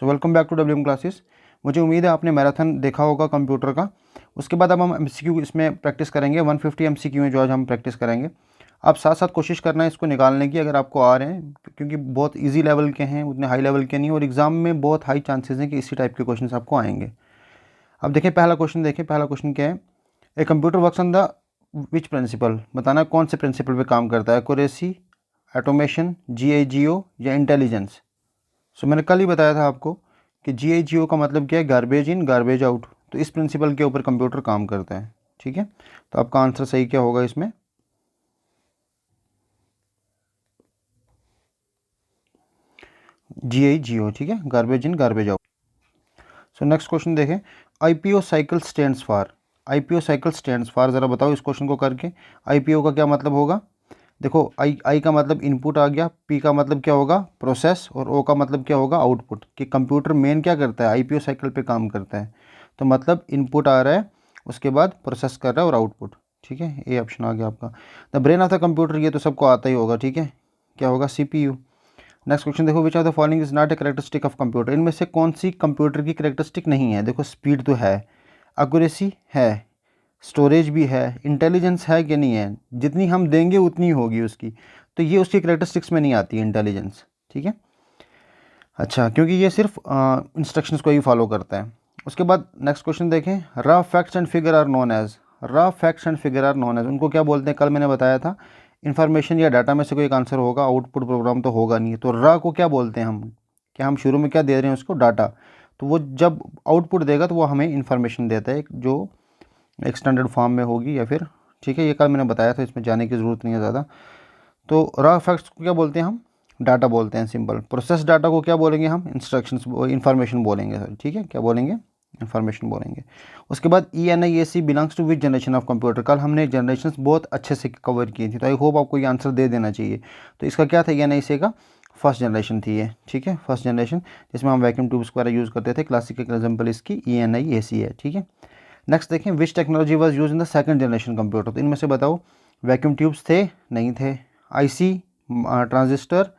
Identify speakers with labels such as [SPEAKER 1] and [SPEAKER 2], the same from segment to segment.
[SPEAKER 1] So welcome back to WM classes. मुझे उम्मीद है आपने मैराथन देखा होगा कंप्यूटर का। उसके बाद अब हम MCQ इसमें प्रैक्टिस करेंगे। 150 MCQ है जो आज हम प्रैक्टिस करेंगे। आप साथ साथ कोशिश करना है इसको निकालने की, अगर आपको आ रहे हैं, क्योंकि बहुत इजी लेवल के हैं, उतने हाई लेवल के नहीं, और एग्ज़ाम में बहुत हाई चांसेस हैं कि इसी टाइप के क्वेश्चन आपको आएंगे। अब देखिए पहला क्वेश्चन, देखिए पहला क्वेश्चन क्या है। A computer works on the which principle, बताना कौन से प्रिंसिपल पे काम करता है। एक्यूरेसी, ऑटोमेशन, GIGO या इंटेलिजेंस। सो मैंने कल ही बताया था आपको कि GIGO का मतलब क्या है, गार्बेज इन गार्बेज आउट। तो इस प्रिंसिपल के ऊपर कंप्यूटर काम करता है। ठीक है, तो आपका आंसर सही क्या होगा इसमें, GIGO। ठीक है, garbage in garbage out. So next question देखें। IPO cycle stands for, IPO cycle stands for, ज़रा बताओ इस क्वेश्चन को करके IPO का क्या मतलब होगा। देखो आई का मतलब इनपुट आ गया, P का मतलब क्या होगा, प्रोसेस, और O का मतलब क्या होगा, आउटपुट। कि कंप्यूटर मेन क्या करता है, IPO साइकिल पे काम करता है। तो मतलब इनपुट आ रहा है, उसके बाद प्रोसेस कर रहा है और आउटपुट। ठीक है, ये ऑप्शन आ गया आपका। The brain of the computer, ये तो सबको आता ही होगा। ठीक है, क्या होगा, CPU। नेक्स्ट क्वेश्चन देखो, विच of the following is not a characteristic of computer, इनमें से कौन सी कंप्यूटर की करेक्टरिस्टिक नहीं है। देखो स्पीड तो है, एक्यूरेसी है, स्टोरेज भी है, इंटेलिजेंस है कि नहीं है, जितनी हम देंगे उतनी होगी उसकी। तो ये उसकी करेक्टरिस्टिक्स में नहीं आती है इंटेलिजेंस। ठीक है, अच्छा, क्योंकि ये सिर्फ इंस्ट्रक्शंस को ही फॉलो करता है। उसके बाद नेक्स्ट क्वेश्चन देखें। Raw facts and figure are known as, raw facts and figure are known as, उनको क्या बोलते हैं, कल मैंने बताया था। इन्फॉर्मेशन या डाटा में से कोई एक आंसर होगा, आउटपुट प्रोग्राम तो होगा नहीं। तो रॉ को क्या बोलते हैं हम, क्या हम शुरू में क्या दे रहे हैं उसको, डाटा। तो वो जब आउटपुट देगा तो वो हमें इन्फॉर्मेशन देता है, जो एक स्टैंडर्ड फॉर्म में होगी या फिर। ठीक है, ये कल मैंने बताया था, इसमें जाने की ज़रूरत नहीं है ज़्यादा। तो रॉ फैक्ट्स को क्या बोलते हैं हम, डाटा बोलते हैं, सिंपल। प्रोसेस डाटा को क्या बोलेंगे हम, इंस्ट्रक्शंस, इन्फॉर्मेशन बोलेंगे सर। ठीक है, क्या बोलेंगे, इन्फॉर्मेशन बोलेंगे। उसके बाद ENIAC belongs to which generation of computer, कल हमने जनरेशन्स बहुत अच्छे से कवर की थी, तो आई होप आपको ये आंसर दे देना चाहिए। तो इसका क्या था, ENIAC का फर्स्ट जनरेशन थी ये। ठीक है, फर्स्ट जनरेशन, जिसमें हम वैक्यूम ट्यूब्स वगैरह यूज़ करते थे। क्लासिकल एग्जाम्पल इसकी ENIAC है। ठीक है, नेक्स्ट देखें। विच technology was use in the second generation computer, तो इनमें से बताओ, वैक्यूम ट्यूब्स थे, नहीं थे, IC, ट्रांजिस्टर,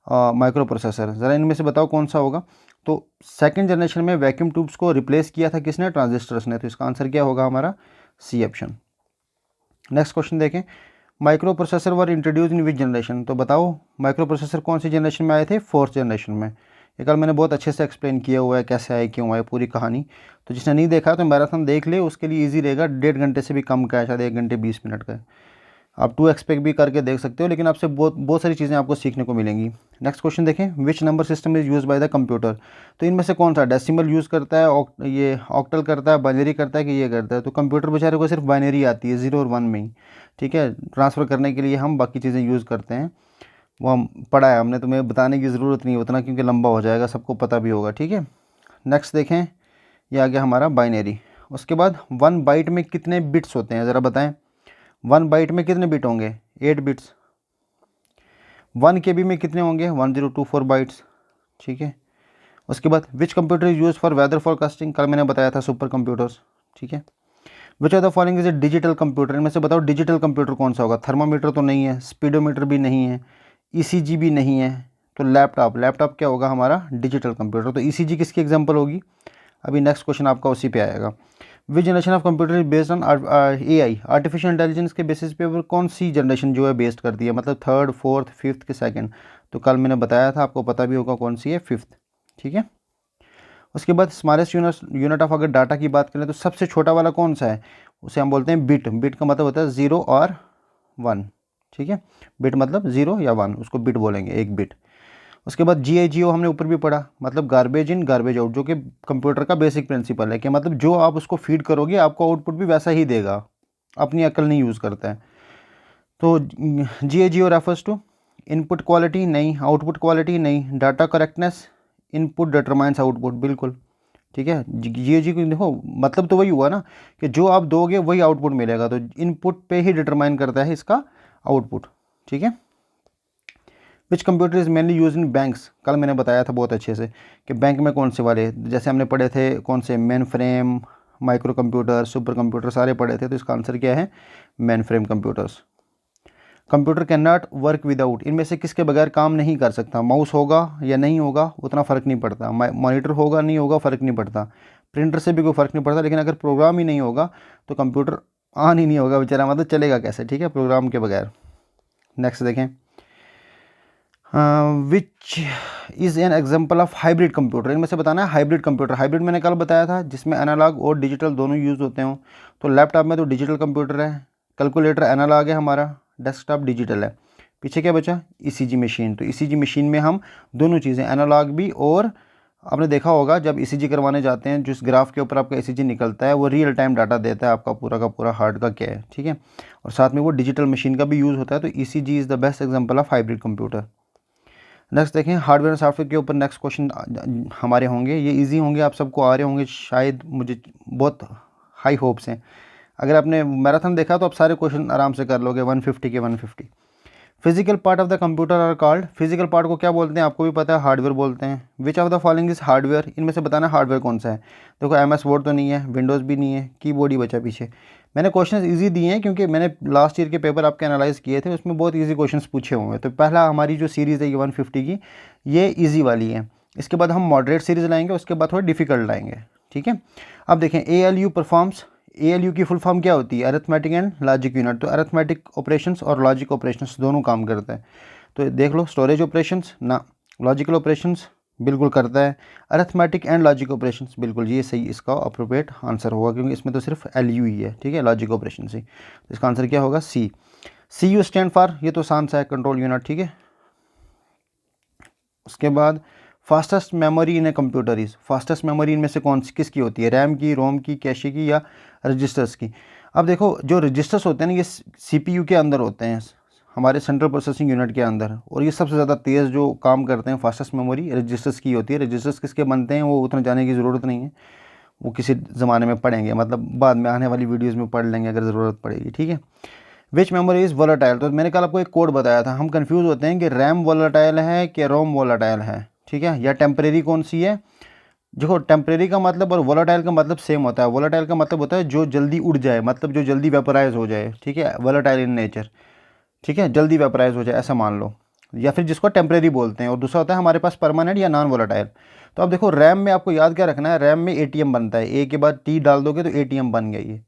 [SPEAKER 1] माइक्रो प्रोसेसर, ज़रा इनमें से बताओ कौन सा होगा। तो सेकंड जनरेशन में वैक्यूम ट्यूब्स को रिप्लेस किया था किसने, ट्रांजिस्टर्स ने। तो इसका आंसर क्या होगा हमारा, C ऑप्शन। नेक्स्ट क्वेश्चन देखें। माइक्रो प्रोसेसर वर इंट्रोड्यूस इन विच जनरेशन, तो बताओ माइक्रो प्रोसेसर कौन सी जनरेशन में आए थे, फोर्थ जनरेशन में। ये कल मैंने बहुत अच्छे से एक्सप्लेन किया हुआ है, कैसे आए, क्यों आए, पूरी कहानी। तो जिसने नहीं देखा तो मैराथन देख ले, उसके लिए इजी रहेगा। 1.5 घंटे से भी कम का है, शायद 1 घंटे 20 मिनट का है। आप 2x पे भी करके देख सकते हो, लेकिन आपसे बहुत बहुत सारी चीज़ें आपको सीखने को मिलेंगी। नेक्स्ट क्वेश्चन देखें। Which number system is use by the computer, तो इनमें से कौन सा डेसिमल यूज़ करता है, ये ऑक्टल करता है, बाइनरी करता है, कि ये करता है। तो कंप्यूटर बेचारे को सिर्फ बाइनरी आती है, 0 और 1 में ही। ठीक है, ट्रांसफ़र करने के लिए हम बाकी चीज़ें यूज़ करते हैं, वो हम पढ़ा है हमने, तुम्हें बताने की ज़रूरत नहीं है उतना, क्योंकि लंबा हो जाएगा, सबको पता भी होगा। ठीक है, नेक्स्ट देखें। ये आ गया हमारा बाइनरी। उसके बाद 1 बाइट में कितने बिट्स होते हैं, ज़रा बताएं। 1 बाइट में कितने बिट होंगे, 8 बिट्स। 1 KB में कितने होंगे, 1024 बाइट्स। ठीक है, उसके बाद which computer is use for weather forecasting, कल मैंने बताया था, सुपर कंप्यूटर्स। ठीक है, which of the following is a digital computer, इनमें से बताओ डिजिटल कंप्यूटर कौन सा होगा। थर्मामीटर तो नहीं है, स्पीडोमीटर भी नहीं है, ECG भी नहीं है। तो लैपटॉप, लैपटॉप क्या होगा हमारा, डिजिटल कंप्यूटर। तो ECG किसकी एग्जाम्पल होगी, अभी नेक्स्ट क्वेश्चन आपका उसी पे आएगा। विच generation of computer is based on AI, artificial intelligence के बेसिस पे ऊपर कौन सी जनरेशन जो है बेस्ड करती है, मतलब थर्ड, फोर्थ, फिफ्थ के सेकंड। तो कल मैंने बताया था, आपको पता भी होगा कौन सी है, फिफ्थ। ठीक है, उसके बाद स्मॉलेस्ट यूनिट ऑफ, अगर डाटा की बात करें तो सबसे छोटा वाला कौन सा है, उसे हम बोलते हैं बिट। बिट का मतलब होता है 0 और 1। ठीक है, बिट मतलब 0 या 1, उसको बिट बोलेंगे, एक बिट। उसके बाद GIGO हमने ऊपर भी पढ़ा, मतलब गार्बेज इन गार्बेज आउट, जो कि कंप्यूटर का बेसिक प्रिंसिपल है, कि मतलब जो आप उसको फीड करोगे आपको आउटपुट भी वैसा ही देगा, अपनी अकल नहीं यूज़ करता है। तो GIGO refers to input quality, नहीं, आउटपुट क्वालिटी नहीं, data correctness, input determines output, बिल्कुल। ठीक है, GIGO देखो मतलब तो वही हुआ ना, कि जो आप दोगे वही आउटपुट मिलेगा, तो इनपुट पे ही डिटरमाइन करता है इसका आउटपुट। ठीक है, which computer is mainly use in banks, कल मैंने बताया था बहुत अच्छे से कि बैंक में कौन से वाले, जैसे हमने पढ़े थे कौन से, main frame, micro computer, super computer, सारे पढ़े थे। तो इसका आंसर क्या है, main frame computers. Computer can not work without, इनमें से किसके बगैर काम नहीं कर सकता? माउस होगा या नहीं होगा उतना फ़र्क नहीं पड़ता, मॉनिटर होगा नहीं होगा फ़र्क नहीं पड़ता, प्रिंटर से भी कोई फ़र्क नहीं पड़ता, लेकिन अगर प्रोग्राम ही नहीं होगा तो कंप्यूटर ऑन ही नहीं होगा बेचारा, मतलब चलेगा कैसे, ठीक है, प्रोग्राम के बगैर। नेक्स्ट देखें, which is an example of hybrid computer, इनमें से बताना है हाइब्रिड कंप्यूटर। हाइब्रिड मैंने कल बताया था जिसमें एनालॉग और डिजिटल दोनों यूज़ होते हों। तो लैपटॉप में तो डिजिटल कंप्यूटर है, कैलकुलेटर एनालॉग है हमारा, डेस्कटॉप डिजिटल है। पीछे क्या बचा? ECG machine. तो ईसीजी मशीन में हम दोनों चीज़ें, एनालॉग भी, और आपने देखा होगा जब ईसीजी करवाने जाते हैं जिस ग्राफ के ऊपर आपका ईसीजी निकलता है वो रियल टाइम डाटा देता है आपका पूरा का पूरा हार्ट का क्या है, ठीक है, और साथ में वो डिजिटल मशीन का भी यूज़ होता है। तो ECG is the best example of hybrid computer. Next देखें, हार्डवेयर और सॉफ्टवेयर के ऊपर नेक्स्ट क्वेश्चन हमारे होंगे, ये इजी होंगे, आप सबको आ रहे होंगे शायद, मुझे बहुत हाई होप्स हैं। अगर आपने मैराथन देखा तो आप सारे क्वेश्चन आराम से कर लोगे 150 के 150। Physical part of the computer are called, physical part को क्या बोलते हैं आपको भी पता है, हार्डवेयर बोलते हैं। विच of the following is hardware, इनमें से बताना हार्डवेयर कौन सा है। देखो MS वर्ड तो नहीं है, विंडोज़ भी नहीं है, कीबोर्ड ही बचा पीछे। मैंने क्वेश्चंस इजी दिए हैं क्योंकि मैंने लास्ट ईयर के पेपर आपके एनालाइज किए थे, उसमें बहुत इजी क्वेश्चंस पूछे हुए हैं। तो पहला हमारी जो सीरीज़ है ये 150 की, ये इजी वाली है। इसके बाद हम मॉडरेट सीरीज़ लाएंगे, उसके बाद थोड़ी डिफिकल्ट लाएंगे, ठीक है। अब देखें, ALU परफॉर्म्स, ALU की फुल फॉर्म क्या होती है? Arithmetic and logic unit. तो अरिथमेटिक ऑपरेशंस और लॉजिक ऑपरेशंस दोनों काम करता है। तो देख लो, स्टोरेज ऑपरेशंस ना, लॉजिकल ऑपरेशंस बिल्कुल करता है, अरिथमेटिक एंड लॉजिक ऑपरेशंस बिल्कुल, ये सही इसका अप्रोप्रिएट आंसर होगा क्योंकि इसमें तो सिर्फ LU ही है, ठीक है, लॉजिक ऑपरेशन से। तो इसका आंसर क्या होगा? C। CU स्टैंड फॉर, ये तो आसान सा है, कंट्रोल यूनिट, ठीक है। उसके बाद fastest memory in a computer is, fastest memory इनमें से कौन सी किसकी होती है? रैम की, रोम की, कैशे की, या रजिस्टर्स की? अब देखो, जो रजिस्टर्स होते हैं ना, ये CPU के अंदर होते हैं, हमारे सेंट्रल प्रोसेसिंग यूनिट के अंदर, और ये सबसे ज़्यादा तेज़ जो काम करते हैं फास्टेस्ट मेमोरी रजिस्टर्स की होती है। रजिस्टर्स किसके बनते हैं वो उतना जाने की ज़रूरत नहीं है, वो किसी ज़माने में पढ़ेंगे, मतलब बाद में आने वाली वीडियोज़ में पढ़ लेंगे अगर ज़रूरत पड़ेगी, ठीक है। विच मेमोरी इज़ वोलेटाइल, तो मैंने कल आपको एक कोड बताया था, हम कंफ्यूज होते हैं कि रैम वोलेटाइल है कि रोम वोलेटाइल है, ठीक है, या टेम्परेरी कौन सी है। देखो, टेम्परेरी का मतलब और वोलेटाइल का मतलब सेम होता है। वोलेटाइल का मतलब होता है जो जल्दी उड़ जाए, मतलब जो जल्दी वेपराइज हो जाए, ठीक है, वोलेटाइल इन नेचर, ठीक है, जल्दी वेपराइज हो जाए ऐसा मान लो, या फिर जिसको टेम्परेरी बोलते हैं। और दूसरा होता है हमारे पास परमानेंट या नॉन वोलेटाइल। तो अब देखो, रैम में आपको याद क्या रखना है, रैम में ATM बनता है, ए के बाद T डाल दोगे तो ATM बन गया।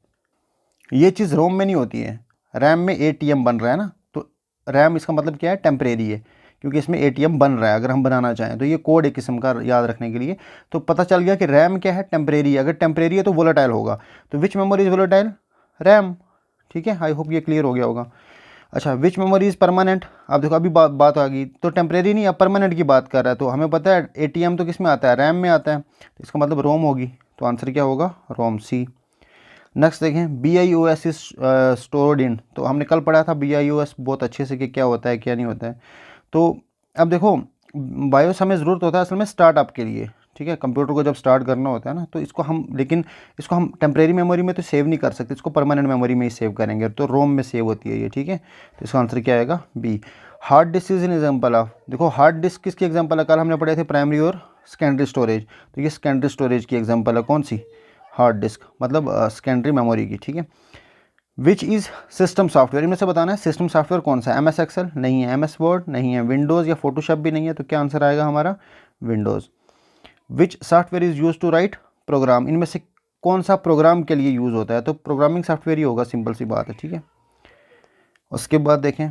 [SPEAKER 1] ये चीज़ रोम में नहीं होती है, रैम में ATM बन रहा है ना, तो रैम इसका मतलब क्या है, टेम्परेरी है, क्योंकि इसमें ATM बन रहा है अगर हम बनाना चाहें तो। ये कोड एक किस्म का याद रखने के लिए। तो पता चल गया कि रैम क्या है, टेम्परेरी है। अगर टेम्परेरी है तो वोलेटाइल होगा। तो विच मेमोरी इज़ वोलेटाइल? रैम, ठीक है। आई होप ये क्लियर हो गया होगा। अच्छा, विच मेमोरी इज़ परमानेंट? आप देखो, अभी बात आ गई, तो टेम्परेरी नहीं, अब परमानेंट की बात कर रहा है। तो हमें पता है ATM तो किस में आता है, रैम में आता है, तो इसका मतलब रोम होगी। तो आंसर क्या होगा, रोम, C। नेक्स्ट देखें, BIOS इज स्टोर्ड इन, तो हमने कल पढ़ा था BIOS बहुत अच्छे से कि क्या होता है क्या नहीं होता है। तो अब देखो, बायोस हमें ज़रूरत होता है असल में स्टार्टअप के लिए, ठीक है, कंप्यूटर को जब स्टार्ट करना होता है ना, तो इसको हम, लेकिन इसको हम टेम्परेरी मेमोरी में तो सेव नहीं कर सकते, इसको परमानेंट मेमोरी में ही सेव करेंगे, तो रोम में सेव होती है ये, ठीक है। तो इसका आंसर क्या आएगा, B। Hard disk is an example of, देखो हार्ड डिस्क किसकी एग्जाम्पल है, कल हमने पढ़े थे प्राइमरी और सेकेंडरी स्टोरेज, तो ये सेकेंडरी स्टोरेज की एग्जाम्पल है, कौन सी, हार्ड डिस्क, मतलब सेकेंडरी मेमोरी की, ठीक है। विच इज़ सिस्टम सॉफ्टवेयर, इनमें से बताना है सिस्टम सॉफ्टवेयर कौन सा है। MS एक्सेल नहीं है, MS वर्ड नहीं है, विंडोज़ या फोटोशॉप भी नहीं है, तो क्या आंसर आएगा हमारा, Windows. Which software is use to write program, इनमें से कौन सा प्रोग्राम के लिए यूज़ होता है, तो प्रोग्रामिंग सॉफ्टवेयर ही होगा, सिंपल सी बात है, ठीक है। उसके बाद देखें,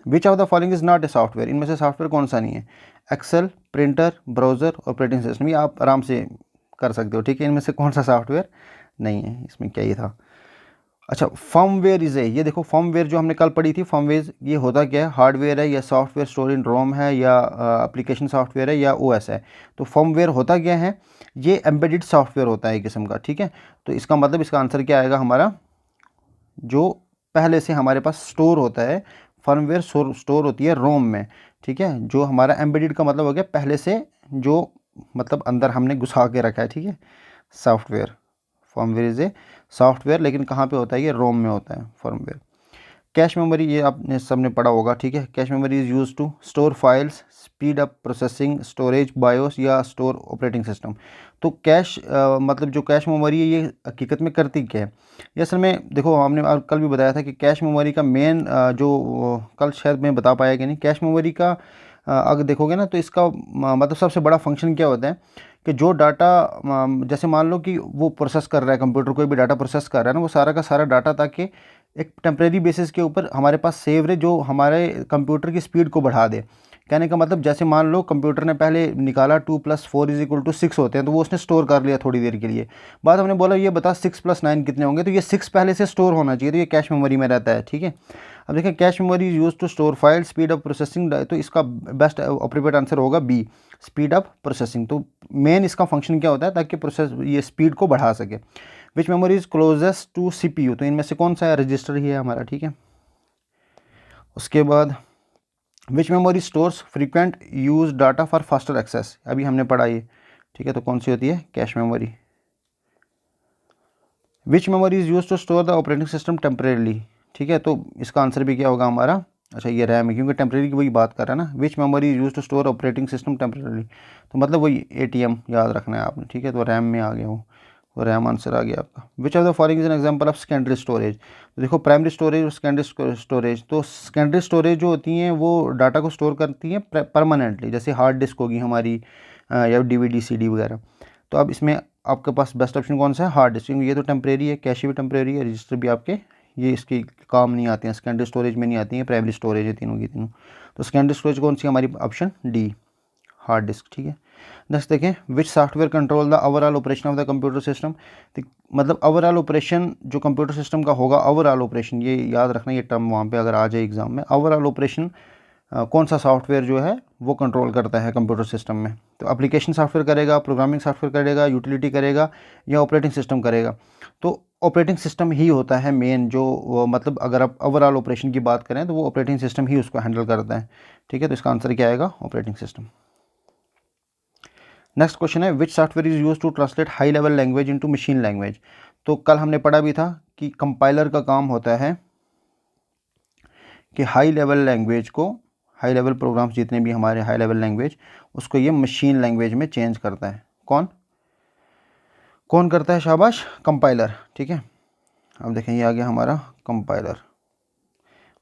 [SPEAKER 1] which of the following is not a software, इनमें से सॉफ्टवेयर कौन सा नहीं है। Excel, printer, browser, operating system, ये आप आराम से कर सकते हो, ठीक है। इनमें से कौन सा सॉफ्टवेयर नहीं है, इसमें क्या ही था। अच्छा, फर्मवेयर इज़ ए, ये देखो फर्मवेयर जो हमने कल पढ़ी थी, फर्मवेयर ये होता क्या है, हार्डवेयर है या सॉफ्टवेयर स्टोर इन रोम है या एप्लीकेशन सॉफ्टवेयर है या OS है। तो फर्मवेयर होता क्या है, ये एम्बेडेड सॉफ्टवेयर होता है एक किस्म का, ठीक है। तो इसका मतलब इसका आंसर क्या आएगा हमारा, जो पहले से हमारे पास स्टोर होता है, फर्मवेयर स्टोर होती है रोम में, ठीक है। जो हमारा एम्बेडेड का मतलब हो गया पहले से जो, मतलब अंदर हमने घुसा के रखा है, ठीक है, software. Firmware is a software, लेकिन कहाँ पे होता है, ये रोम में होता है फर्मवेयर। कैश मेमोरी ये आपने सबने पढ़ा होगा, ठीक है। Cache memory is use to store files, speed up processing, storage, BIOS या स्टोर ऑपरेटिंग सिस्टम। तो कैश मतलब जो कैश मेमोरी है ये हकीकत में करती क्या है? ये असल में देखो, हमने कल भी बताया था कि कैश मेमोरी का मेन कल शायद मैं बता पाया कि नहीं, कैश मेमोरी का अगर देखोगे ना तो इसका मतलब सबसे बड़ा फंक्शन क्या होता है कि जो डाटा जैसे मान लो कि वो प्रोसेस कर रहा है, कंप्यूटर कोई भी डाटा प्रोसेस कर रहा है ना, वो सारा का सारा डाटा ताकि एक टेम्परेरी बेसिस के ऊपर हमारे पास सेव रहे, जो हमारे कंप्यूटर की स्पीड को बढ़ा दे। कहने का मतलब जैसे मान लो कंप्यूटर ने पहले निकाला 2 + 4 = 6 होते हैं, तो वो उसने स्टोर कर लिया थोड़ी देर के लिए। बाद हमने बोला ये बता 6 + 9 कितने होंगे, तो ये 6 पहले से स्टोर होना चाहिए, तो ये कैश मेमोरी में रहता है, ठीक है। अब देखें, cache memory use to store file, speed up processing, तो इसका बेस्ट अप्रोप्रिएट आंसर होगा बी, स्पीड अप प्रोसेसिंग। तो मेन इसका फंक्शन क्या होता है ताकि प्रोसेस ये स्पीड को बढ़ा सके। Which memory is closest to CPU, तो इनमें से कौन सा है? रजिस्टर ही है हमारा, ठीक है। उसके बाद which memory stores frequent use data for faster access, अभी हमने पढ़ा ये, ठीक है। तो कौन सी होती है? Cache memory. Which memory is use to store the operating system temporarily, ठीक है। तो इसका आंसर भी क्या होगा हमारा? अच्छा, ये रैम है, क्योंकि टेम्परेरी की वही बात कर रहा है ना। Which memory is use to store operating system temporarily, तो मतलब वही ATM याद रखना है आपने, ठीक है। तो रैम में आ गया वो, तो रैम आंसर आ गया आपका। Which of the following is an example of secondary storage, तो देखो प्राइमरी स्टोरेज और सेकेंडरी स्टोरेज। तो सेकेंडरी स्टोरेज जो होती हैं वो डाटा को स्टोर करती हैं परमानेंटली, जैसे हार्ड डिस्क होगी हमारी या DVD CD वगैरह। तो अब इसमें आपके पास बेस्ट ऑप्शन कौन सा है? हार्ड डिस्क, ये तो टेम्परेरी है, कैश भी टेम्परेरी है, रजिस्टर भी आपके ये इसके काम नहीं आते हैं, सेकेंडरी स्टोरेज में नहीं आती हैं, प्राइमरी स्टोरेज है तीनों की तीनों। तो सेकेंडरी स्टोरेज कौन सी? हमारी ऑप्शन डी, हार्ड डिस्क, ठीक है। नेक्स्ट देखें, विच software control the overall operation of the computer system, मतलब ओवरऑल ऑपरेशन जो कंप्यूटर सिस्टम का होगा, ओवरऑल ऑपरेशन, ये याद रखना, ये टर्म वहाँ पे अगर आ जाए एग्जाम में, ओवरऑल ऑपरेशन कौन सा सॉफ्टवेयर जो है वो कंट्रोल करता है कंप्यूटर सिस्टम में? तो एप्लीकेशन सॉफ्टवेयर करेगा, प्रोग्रामिंग सॉफ्टवेयर करेगा, यूटिलिटी करेगा या ऑपरेटिंग सिस्टम करेगा? तो ऑपरेटिंग सिस्टम ही होता है मेन जो मतलब अगर आप ओवरऑल ऑपरेशन की बात करें तो वो ऑपरेटिंग सिस्टम ही उसको हैंडल करता है, ठीक है। तो इसका आंसर क्या आएगा? Operating system. नेक्स्ट क्वेश्चन है, which software is use to translate high level language into machine language. तो कल हमने पढ़ा भी था कि कंपाइलर का काम होता है कि हाई लेवल लैंग्वेज को, हाई लेवल प्रोग्राम्स जितने भी हमारे हाई लेवल लैंग्वेज, उसको ये मशीन लैंग्वेज में चेंज करता है। कौन कौन करता है? शाबाश, कंपाइलर, ठीक है। अब देखें, ये आ गया हमारा कंपाइलर।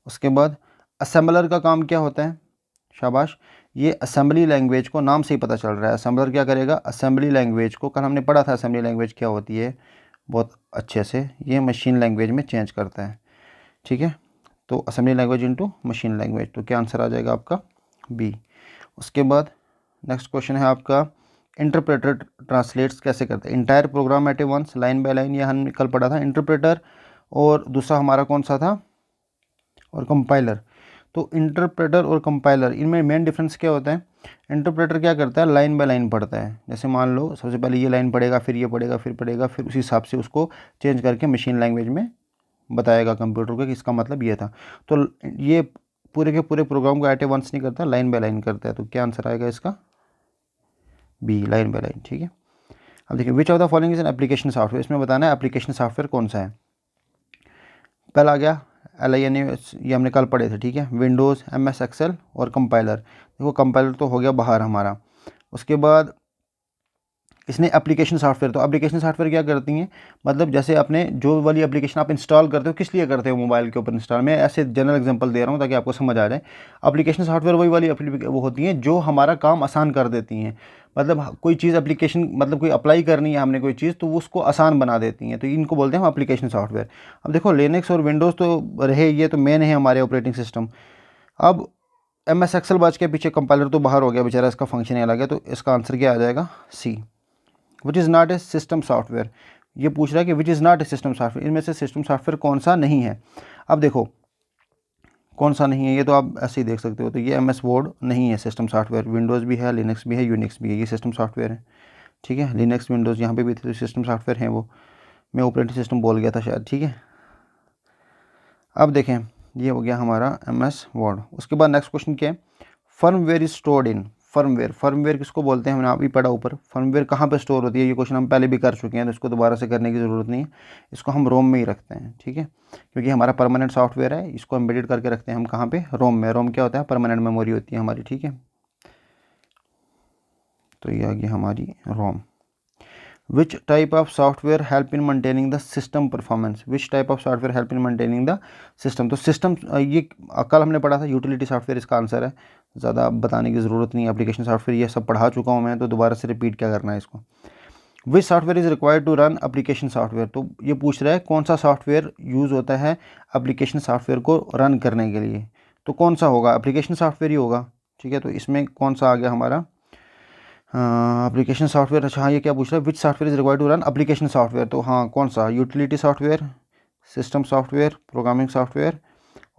[SPEAKER 1] उसके बाद असेंबलर का काम क्या होता है? शाबाश, ये असेंबली लैंग्वेज को, नाम से ही पता चल रहा है, असेंबलर क्या करेगा? असेंबली लैंग्वेज को, कल हमने पढ़ा था असेंबली लैंग्वेज क्या होती है बहुत अच्छे से, ये मशीन लैंग्वेज में चेंज करता है, ठीक है। तो assembly language into machine language, तो क्या आंसर आ जाएगा आपका? बी। उसके बाद नेक्स्ट क्वेश्चन है आपका, इंटरप्रेटर ट्रांसलेट्स कैसे करते हैं? Entire program at a once, line by line, ये हमने कल पढ़ा था इंटरप्रेटर, और दूसरा हमारा कौन सा था? और कंपाइलर। तो इंटरप्रेटर और कंपाइलर, इनमें मेन डिफरेंस क्या होता है? इंटरप्रेटर क्या करता है? लाइन बाय लाइन पढ़ता है, जैसे मान लो सबसे पहले ये लाइन पढ़ेगा, फिर ये पढ़ेगा, फिर पढ़ेगा, फिर उसी हिसाब से उसको चेंज करके मशीन लैंग्वेज में बताएगा कंप्यूटर को कि इसका मतलब ये था। तो ये पूरे के पूरे प्रोग्राम को एट ए वंस नहीं करता, लाइन बाय लाइन करता है। तो क्या आंसर आएगा इसका? बी, लाइन बाय लाइन, ठीक है। अब देखिए, विच of the following is an application software, इसमें बताना है एप्लीकेशन सॉफ्टवेयर कौन सा है। पहला आ गया LINUS, ये हमने कल पढ़े थे, ठीक है। विंडोज़, MS एक्सेल और कंपाइलर। देखो कंपाइलर तो हो गया बाहर हमारा। उसके बाद इसने एप्लीकेशन सॉफ्टवेयर, तो एप्लीकेशन सॉफ्टवेयर क्या करती हैं? मतलब जैसे अपने जो वाली एप्लीकेशन आप इंस्टॉल करते हो, किस लिए करते हो? मोबाइल के ऊपर इंस्टॉल। मैं ऐसे जनरल एग्जांपल दे रहा हूँ ताकि आपको समझ आ जाए। एप्लीकेशन सॉफ्टवेयर वही वाली वो होती हैं जो हमारा काम आसान कर देती हैं। मतलब कोई चीज़ एप्लीकेशन, मतलब कोई अप्लाई करनी है हमने कोई चीज़, तो वो उसको आसान बना देती हैं, तो इनको बोलते हैं हम एप्लीकेशन सॉफ्टवेयर। अब देखो, लिनक्स और विंडोज़ तो रहे, ये तो मेन है हमारे ऑपरेटिंग सिस्टम। अब MS एक्सेल बच के पीछे, कंपाइलर तो बाहर हो गया बेचारा, इसका फंक्शन ही अलग है। तो इसका आंसर क्या आ जाएगा? C, which is not a system software. ये पूछ रहा है कि which is not a system software, इनमें से सिस्टम सॉफ्टवेयर कौन सा नहीं है। अब देखो कौन सा नहीं है, ये तो आप ऐसे ही देख सकते हो। तो ये MS वर्ड नहीं है सिस्टम सॉफ्टवेयर, विंडोज़ भी है, लिनक्स भी है, यूनिक्स भी है, ये सिस्टम सॉफ्टवेयर है, ठीक है। लिनक्स विंडोज़ यहाँ पे भी थे तो सिस्टम सॉफ्टवेयर हैं वो, मैं ऑपरेटिंग सिस्टम बोल गया था शायद, ठीक है। अब देखें, ये हो गया हमारा MS वर्ड। उसके बाद नेक्स्ट क्वेश्चन क्या है? Firmware is stored in, firmware, firmware किसको बोलते हैं हमने अभी पढ़ा ऊपर। फर्मवेयर कहाँ पे स्टोर होती है, ये क्वेश्चन हम पहले भी कर चुके हैं, तो इसको दोबारा से करने की ज़रूरत नहीं है। इसको हम रोम में ही रखते हैं, ठीक है, क्योंकि हमारा परमानेंट सॉफ्टवेयर है, इसको एम्बेडेड करके रखते हैं हम कहाँ पे, रोम में। रोम क्या होता है, परमानेंट मेमोरी होती है हमारी, ठीक है। तो ये आ गई हमारी ROM. Which type of software help in maintaining the system performance, which type of software help in maintaining the system. तो सिस्टम ये कल हमने पढ़ा था, यूटिलिटी सॉफ्टवेयर इसका आंसर है, ज़्यादा बताने की ज़रूरत नहीं। एप्लीकेशन सॉफ्टवेयर ये सब पढ़ा चुका हूँ मैं, तो दोबारा से रिपीट क्या करना है इसको। Which software is required to run application software, तो ये पूछ रहा है कौन सा सॉफ्टवेयर यूज़ होता है एप्लीकेशन सॉफ्टवेयर को रन करने के लिए, तो कौन सा होगा, एप्लीकेशन सॉफ्टवेयर ही होगा, ठीक है। तो इसमें कौन सा आ गया हमारा एप्लीकेशन सॉफ्टवेयर। अच्छा हाँ, ये क्या पूछ रहा है, which software is required to run application software, तो हाँ कौन सा, utility software, system software, programming software,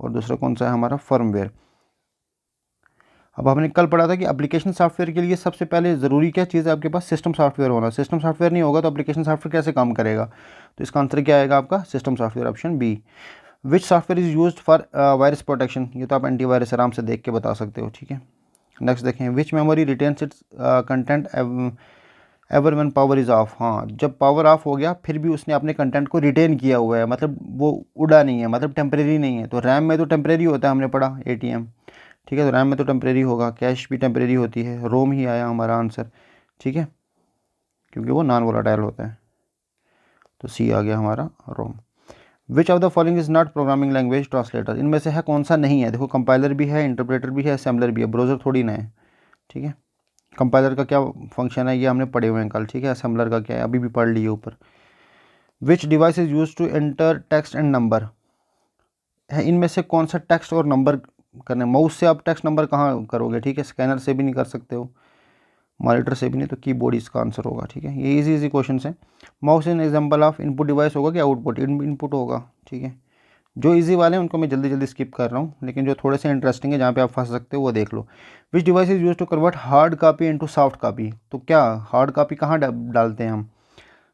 [SPEAKER 1] और दूसरा कौन सा है हमारा, फर्मवेयर। अब हमने कल पढ़ा था कि एप्लीकेशन सॉफ्टवेयर के लिए सबसे पहले ज़रूरी क्या चीज़ है आपके पास, सिस्टम सॉफ्टवेयर होना। सिस्टम सॉफ्टवेयर नहीं होगा तो एप्लीकेशन सॉफ्टवेयर कैसे काम करेगा, तो इसका आंसर क्या आएगा आपका, system software, option B. Which software is used for virus protection, ये तो आप एंटीवायरस आराम से देख के बता सकते हो, ठीक है। नेक्स्ट देखें, which memory retains its content ever when power is off, हाँ जब पावर ऑफ हो गया फिर भी उसने अपने कंटेंट को रिटेन किया हुआ है, मतलब वो उड़ा नहीं है, मतलब टेम्परेरी नहीं है। तो रैम में तो टेम्परेरी होता है, हमने पढ़ा एटीएम, ठीक है, तो रैम में तो टेम्परेरी होगा, कैश भी टेम्परेरी होती है, रोम ही आया हमारा आंसर, ठीक है, क्योंकि वो नॉन वोलाटाइल होता है। तो सी आ गया हमारा ROM. Which of the following is not programming language translator, इनमें से है कौन सा नहीं है, देखो कंपाइलर भी है, इंटरप्रेटर भी है, असेंबलर भी है, ब्राउज़र थोड़ी ना है, ठीक है। कंपाइलर का क्या फंक्शन है ये हमने पढ़े हुए हैं कल, ठीक है। असेंबलर का क्या है अभी भी पढ़ लिए ऊपर। Which device is use to enter text and number, है इनमें से कौन सा टेक्स्ट और नंबर करने, माउस से आप टेक्स्ट नंबर कहाँ करोगे, ठीक है, स्कैनर से भी नहीं कर सकते हो, मॉनिटर से भी नहीं, तो कीबोर्ड इसका आंसर होगा, ठीक है। ये इजी क्वेश्चन है। Mouse in example of input device होगा कि आउटपुट, इनपुट होगा, ठीक है। जो इजी वाले हैं उनको मैं जल्दी जल्दी स्किप कर रहा हूँ, लेकिन जो थोड़े से इंटरेस्टिंग है जहाँ पे आप फंस सकते हो वो देख लो। Which device is use to convert hard copy into soft copy, तो क्या हार्ड कॉपी कहाँ डालते हैं हम,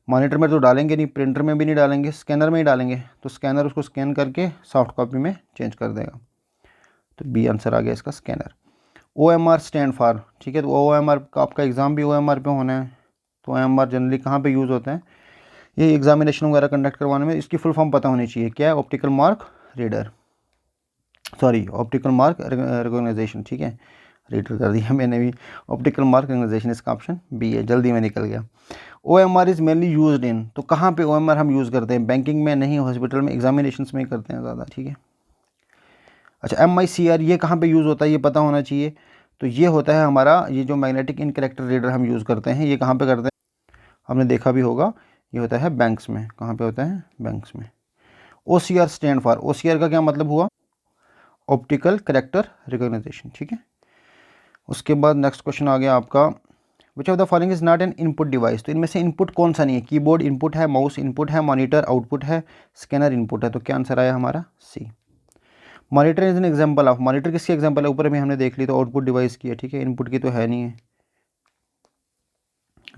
[SPEAKER 1] मॉनिटर में तो डालेंगे नहीं, प्रिंटर में भी नहीं डालेंगे, स्कैनर में ही डालेंगे, तो स्कैनर उसको स्कैन करके सॉफ्ट कॉपी में चेंज कर देगा। तो बी आंसर आ गया इसका, स्कैनर। OMR स्टैंड फॉर, ठीक है, तो OMR का आपका एग्ज़ाम भी OMR पे होना है। तो OMR जनरली कहाँ पे यूज़ होते हैं, ये एग्जामिनेशन वगैरह कंडक्ट करवाने में, इसकी फुल फॉर्म पता होनी चाहिए, क्या है, optical mark reader, sorry optical mark recognition, ठीक है, रीडर कर दिया मैंने भी, ऑप्टिकल मार्क रिकॉग्नाइजेशन, इसका ऑप्शन बी है, जल्दी में निकल गया। OMR is mainly used in, तो कहाँ पे OMR हम यूज़ करते हैं, बैंकिंग में नहीं, हॉस्पिटल में, एग्जामिनेशंस में ही करते हैं ज़्यादा, ठीक है। अच्छा MICR ये कहाँ पे यूज़ होता है ये पता होना चाहिए, तो ये होता है हमारा, ये जो मैग्नेटिक इन कैरेक्टर रीडर हम यूज़ करते हैं, ये कहाँ पे करते हैं, हमने देखा भी होगा, ये होता है बैंक्स में, कहाँ पे होता है, बैंक्स में। OCR स्टैंड फॉर, OCR का क्या मतलब हुआ, ऑप्टिकल कैरेक्टर रिकॉग्नाइजेशन, ठीक है। उसके बाद नेक्स्ट क्वेश्चन आ गया आपका, which of the following is not an input device, तो इनमें से इनपुट कौन सा नहीं है, कीबोर्ड इनपुट है, माउस इनपुट है, मॉनिटर आउटपुट है, स्कैनर इनपुट है, तो क्या आंसर आया हमारा, C. Monitor is an example of, monitor किसकी एग्जाम्पल है, ऊपर में हमने देख ली, तो आउटपुट डिवाइस की है, ठीक है, इनपुट की तो है नहीं है।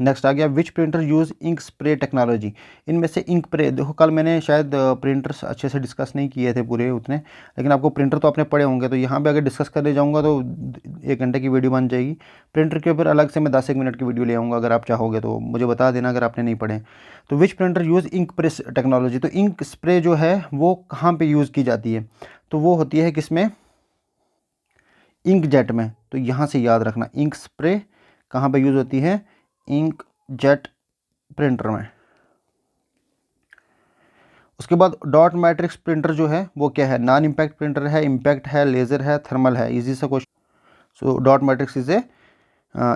[SPEAKER 1] नेक्स्ट आ गया, which printer use ink spray technology, इनमें से इंक प्रे, देखो कल मैंने शायद प्रिंटर्स अच्छे से डिस्कस नहीं किए थे पूरे उतने, लेकिन आपको प्रिंटर तो आपने पढ़े होंगे, तो यहाँ पे अगर डिस्कस करने जाऊँगा तो 1 घंटे की वीडियो बन जाएगी। प्रिंटर के ऊपर अलग से मैं 10-1 मिनट की वीडियो ले आऊँगा, अगर आप चाहोगे तो मुझे बता देना अगर आपने नहीं पढ़े। तो which printer use ink press technology, तो इंक स्प्रे जो है वो कहाँ पर यूज़ की जाती है, तो वो होती है किसमें, इंक जेट में। तो यहाँ से याद रखना, इंक स्प्रे कहाँ पर यूज़ होती है, इंक जेट प्रिंटर में। उसके बाद डॉट मैट्रिक्स प्रिंटर जो है वो क्या है, नॉन इम्पैक्ट प्रिंटर है, इम्पैक्ट है, लेज़र है, थर्मल है, इजी सा question. So dot matrix is a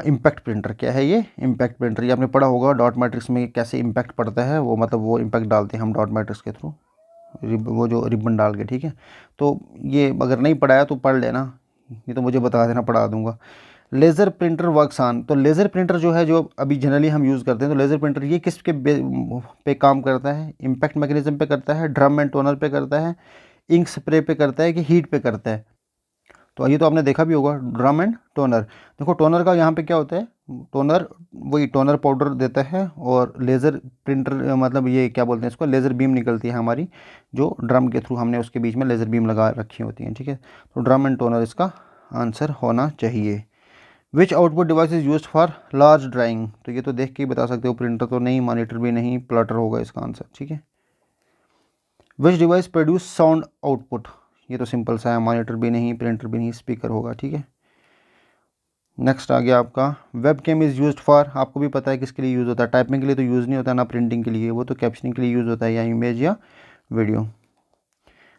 [SPEAKER 1] impact printer, क्या है ये, इम्पैक्ट प्रिंटर, ये आपने पढ़ा होगा डॉट मैट्रिक्स में कैसे इम्पैक्ट पड़ता है, वो मतलब वो इम्पैक्ट डालते हैं हम डॉट मैट्रिक्स के थ्रू, वो जो रिबन डाल के, ठीक है। तो ये अगर नहीं पढ़ाया तो पढ़ लेना, ये तो मुझे बता देना, पढ़ा दूंगा। लेज़र प्रिंटर वर्क्स ऑन, तो लेज़र प्रिंटर जो है जो अभी जनरली हम यूज़ करते हैं, तो लेज़र प्रिंटर ये किस पे काम करता है, इम्पैक्ट मैकेनिज्म पे करता है, ड्रम एंड टोनर पे करता है, इंक स्प्रे पे करता है, कि हीट पे करता है। तो ये तो आपने देखा भी होगा, ड्रम एंड टोनर। देखो टोनर का यहाँ पे क्या होता है, टोनर वही टोनर पाउडर देता है, और लेज़र प्रिंटर मतलब ये क्या बोलते हैं इसको, लेज़र बीम निकलती है हमारी, जो ड्रम के थ्रू हमने उसके बीच में लेज़र बीम लगा रखी होती हैं, ठीक है। तो ड्रम एंड टोनर इसका आंसर होना चाहिए। Which output device is used for large drawing, तो ये तो देख के ही बता सकते हो, प्रिंटर तो नहीं, मॉनिटर भी नहीं, प्लॉटर होगा इसका आंसर, ठीक है। विच डिवाइस प्रोड्यूस साउंड आउटपुट, ये तो सिंपल सा है, मॉनिटर भी नहीं, प्रिंटर भी नहीं, स्पीकर होगा, ठीक है। नेक्स्ट आ गया आपका webcam is use for, आपको भी पता है किसके लिए यूज़ होता है, टाइपिंग के लिए तो यूज़ नहीं होता ना प्रिंटिंग के लिए, वो तो कैप्शनिंग के लिए यूज़ होता है, या इमेज या वीडियो।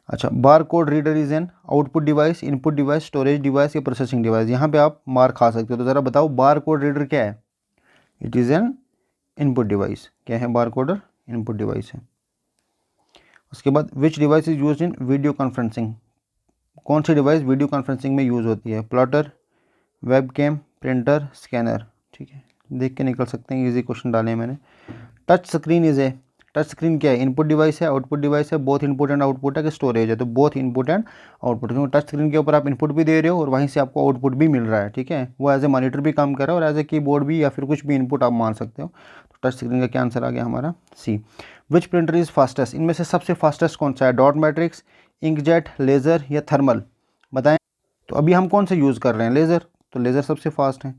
[SPEAKER 1] अच्छा, bar code reader is an output device, input device, storage device या प्रोसेसिंग डिवाइस, यहाँ पे आप मार खा सकते हो, तो ज़रा बताओ बार कोड रीडर क्या है। It is an input device, क्या है बार कोडर, इनपुट डिवाइस है। उसके बाद which device is use in video conferencing, कौन सी डिवाइस वीडियो कॉन्फ्रेंसिंग में यूज़ होती है, plotter, webcam, printer, scanner, ठीक है, देख के निकल सकते हैं, इजी क्वेश्चन डाले हैं मैंने। Touch screen is a, touch screen क्या है, इनपुट डिवाइस है, आउटपुट डिवाइस है, बोथ इनपुट एंड आउटपुट है कि स्टोरेज है, तो बोथ इनपुट एंड आउटपुट, क्योंकि टच स्क्रीन के ऊपर आप इनपुट भी दे रहे हो और वहीं से आपको आउटपुट भी मिल रहा है, ठीक है, वो एज ए मॉनिटर भी काम कर रहा है और एज ए कीबोर्ड भी, या फिर कुछ भी इनपुट आप मान सकते हो। तो टच स्क्रीन का क्या आंसर आ गया हमारा, सी। विच प्रिंटर इज़ फास्टेस्ट, इनमें से सबसे फास्टेस्ट कौन सा है, डॉट मैट्रिक्स, इंकजेट, लेज़र या थर्मल, बताएं। तो अभी हम कौन सा यूज़ कर रहे हैं, लेज़र, तो लेज़र सबसे फास्ट है,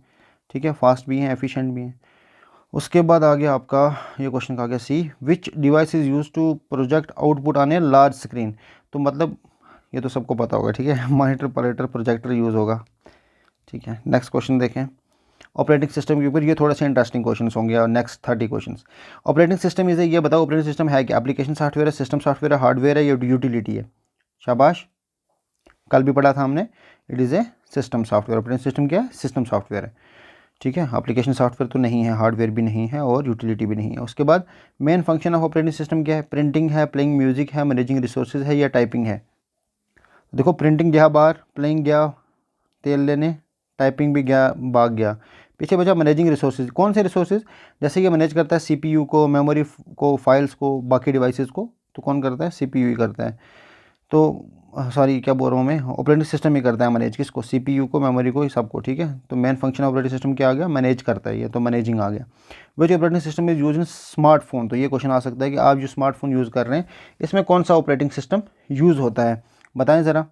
[SPEAKER 1] ठीक है, फास्ट भी है, एफिशिएंट भी है। उसके बाद आ गया आपका ये क्वेश्चन का आ गया C, which device is use to project output on a large screen, तो मतलब ये तो सबको पता होगा, ठीक है, मॉनिटर, प्रोजेक्टर, प्रोजेक्टर यूज़ होगा, ठीक है। नेक्स्ट क्वेश्चन देखें, ऑपरेटिंग सिस्टम के ऊपर, ये थोड़ा सा इंटरेस्टिंग क्वेश्चन होंगे, और नेक्स्ट 30 क्वेश्चन। ऑपरेटिंग सिस्टम इसे, ये बताओ ऑपरेटिंग सिस्टम है क्या, एप्लीकेशन सॉफ्टवेयर है, सिस्टम सॉफ्टवेयर है, हार्डवेयर है, या यूटिलिटी है, शाबाश, कल भी पढ़ा था हमने, it is a system software, operating system क्या है, सिस्टम सॉफ्टवेयर है, ठीक है, एप्लीकेशन सॉफ्टवेयर तो नहीं है, हार्डवेयर भी नहीं है और यूटिलिटी भी नहीं है। उसके बाद main function of operating system क्या है, प्रिंटिंग है, प्लेइंग म्यूजिक है, मैनेजिंग रिसोर्सेज है, या टाइपिंग है। देखो प्रिंटिंग गया बाहर, प्लेइंग गया तेल लेने, टाइपिंग भी गया भाग गया, पीछे बचा मैनेजिंग रिसोर्सेज, कौन से रिसोर्सेज, जैसे ये मैनेज करता है सीपीयू को, मेमोरी को, फाइल्स को, बाकी डिवाइसेस को, तो कौन करता है, सीपीयू ही करता है। तो सॉरी क्या बोल रहा हूँ मैं, ऑपरेटिंग सिस्टम ही करता है मैनेज, किसको, सीपीयू को, मेमोरी को, सबको, ठीक है। तो मेन फंक्शन ऑपरेटिंग सिस्टम क्या आ गया, मैनेज करता है ये, तो मैनेजिंग आ गया। Which operating system is use in smartphone, तो ये क्वेश्चन आ सकता है कि आप जो स्मार्टफोन यूज़ कर रहे हैं इसमें कौन सा ऑपरेटिंग सिस्टम यूज़ होता है, बताएं ज़रा,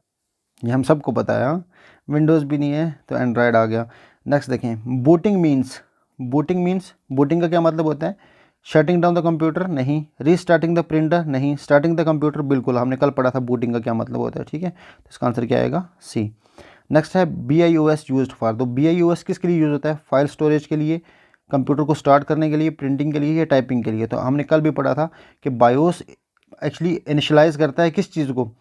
[SPEAKER 1] ये हम सबको पता है, हाँ, विंडोज़ भी नहीं है तो एंड्रॉयड आ गया। नेक्स्ट देखें, booting means, booting means, booting का क्या मतलब होता है, शटिंग डाउन द कंप्यूटर नहीं, रीस्टार्टिंग द प्रिंटर नहीं, स्टार्टिंग द कंप्यूटर बिल्कुल, हमने कल पढ़ा था बूटिंग का क्या मतलब होता है, ठीक है, तो इसका आंसर क्या आएगा, सी। नेक्स्ट है BIOS यूज्ड फॉर, तो BIOS किसके लिए यूज़ होता है, फाइल स्टोरेज के लिए, कंप्यूटर को स्टार्ट करने के लिए, प्रिंटिंग के लिए, या टाइपिंग के लिए। तो हमने कल भी पढ़ा था कि बायोस एक्चुअली इनिशलाइज करता है किस चीज़ को,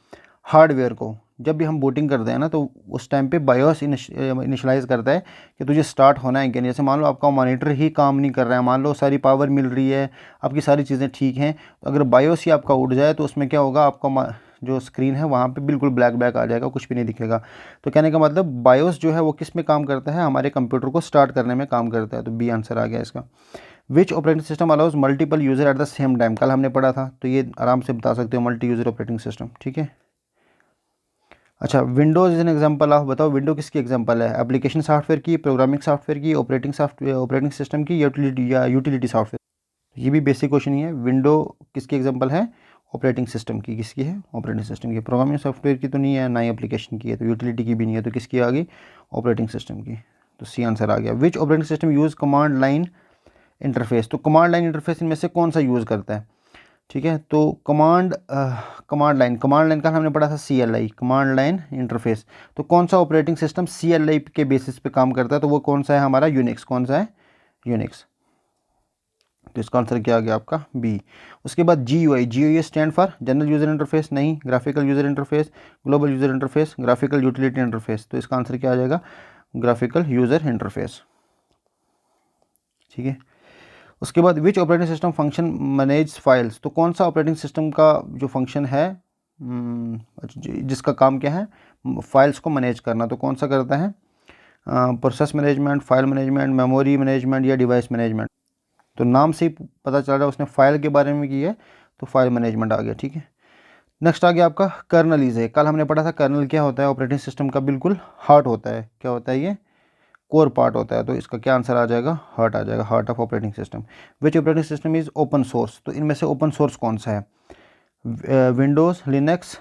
[SPEAKER 1] हार्डवेयर को। जब भी हम बूटिंग करते हैं ना तो उस टाइम पे बायोस इनिशलाइज करता है कि तुझे स्टार्ट होना है कि नहीं। जैसे मान लो आपका मॉनिटर ही काम नहीं कर रहा है, मान लो सारी पावर मिल रही है, आपकी सारी चीज़ें ठीक हैं, तो अगर बायोस ही आपका उड़ जाए तो उसमें क्या होगा, आपका जो स्क्रीन है वहाँ पे बिल्कुल ब्लैक ब्लैक आ जाएगा, कुछ भी नहीं दिखेगा। तो कहने का मतलब बायोस जो है वो किस में काम करता है, हमारे कंप्यूटर को स्टार्ट करने में काम करता है। तो बी आंसर आ गया इसका। Which operating system allows multiple user at the same time, कल हमने पढ़ा था, तो ये आराम से बता सकते हो, मल्टी यूज़र ऑपरेटिंग सिस्टम, ठीक है। अच्छा, Windows is an example of, बताओ विंडो किसकी एग्जांपल है, एप्लीकेशन सॉफ्टवेयर की, प्रोग्रामिंग सॉफ्टवेयर की, ऑपरेटिंग सॉफ्टवेयर, ऑपरेटिंग सिस्टम की, यूटिलिटी सॉफ्टवेयर। ये भी बेसिक क्वेश्चन ही है, विंडो किसकी एग्जांपल है, ऑपरेटिंग सिस्टम की, किसकी है, ऑपरेटिंग सिस्टम की। प्रोग्रामिंग सॉफ्टवेयर की तो नहीं है, ना ही एप्लीकेशन की है, तो यूटिलिटी की भी नहीं है, तो किसकी आ गई, ऑपरेटिंग सिस्टम की। तो सी आंसर आ गया। Which operating system use command line interface, तो कमांड लाइन इंटरफेस इनमें से कौन सा यूज़ करता है, ठीक है। तो कमांड लाइन का हमने पढ़ा था CLI, कमांड लाइन इंटरफेस। तो कौन सा ऑपरेटिंग सिस्टम CLI के बेसिस पे काम करता है, तो वो कौन सा है हमारा, यूनिक्स। कौन सा है, यूनिक्स। तो इसका आंसर क्या आ गया आपका, बी। उसके बाद GUI stand for general user interface नहीं, graphical user interface, global user interface, graphical utility interface. तो इसका आंसर क्या आ जाएगा, ग्राफिकल यूज़र इंटरफेस, ठीक है। उसके बाद which operating system function manage files, तो कौन सा ऑपरेटिंग सिस्टम का जो फंक्शन है, जिसका काम क्या है, फाइल्स को मैनेज करना, तो कौन सा करता है, process management, file management, memory management, या डिवाइस मैनेजमेंट। तो नाम से ही पता चल रहा है उसने फाइल के बारे में की है, तो फाइल मैनेजमेंट आ गया, ठीक है। नेक्स्ट आ गया आपका कर्नल इज है, कल हमने पढ़ा था कर्नल क्या होता है, ऑपरेटिंग सिस्टम का बिल्कुल हार्ट होता है, क्या होता है ये, कोर पार्ट होता है। तो इसका क्या आंसर आ जाएगा, हार्ट आ जाएगा, heart of operating system. Which operating system is open source, तो इनमें से ओपन सोर्स कौन सा है, विंडोज़, लिनक्स,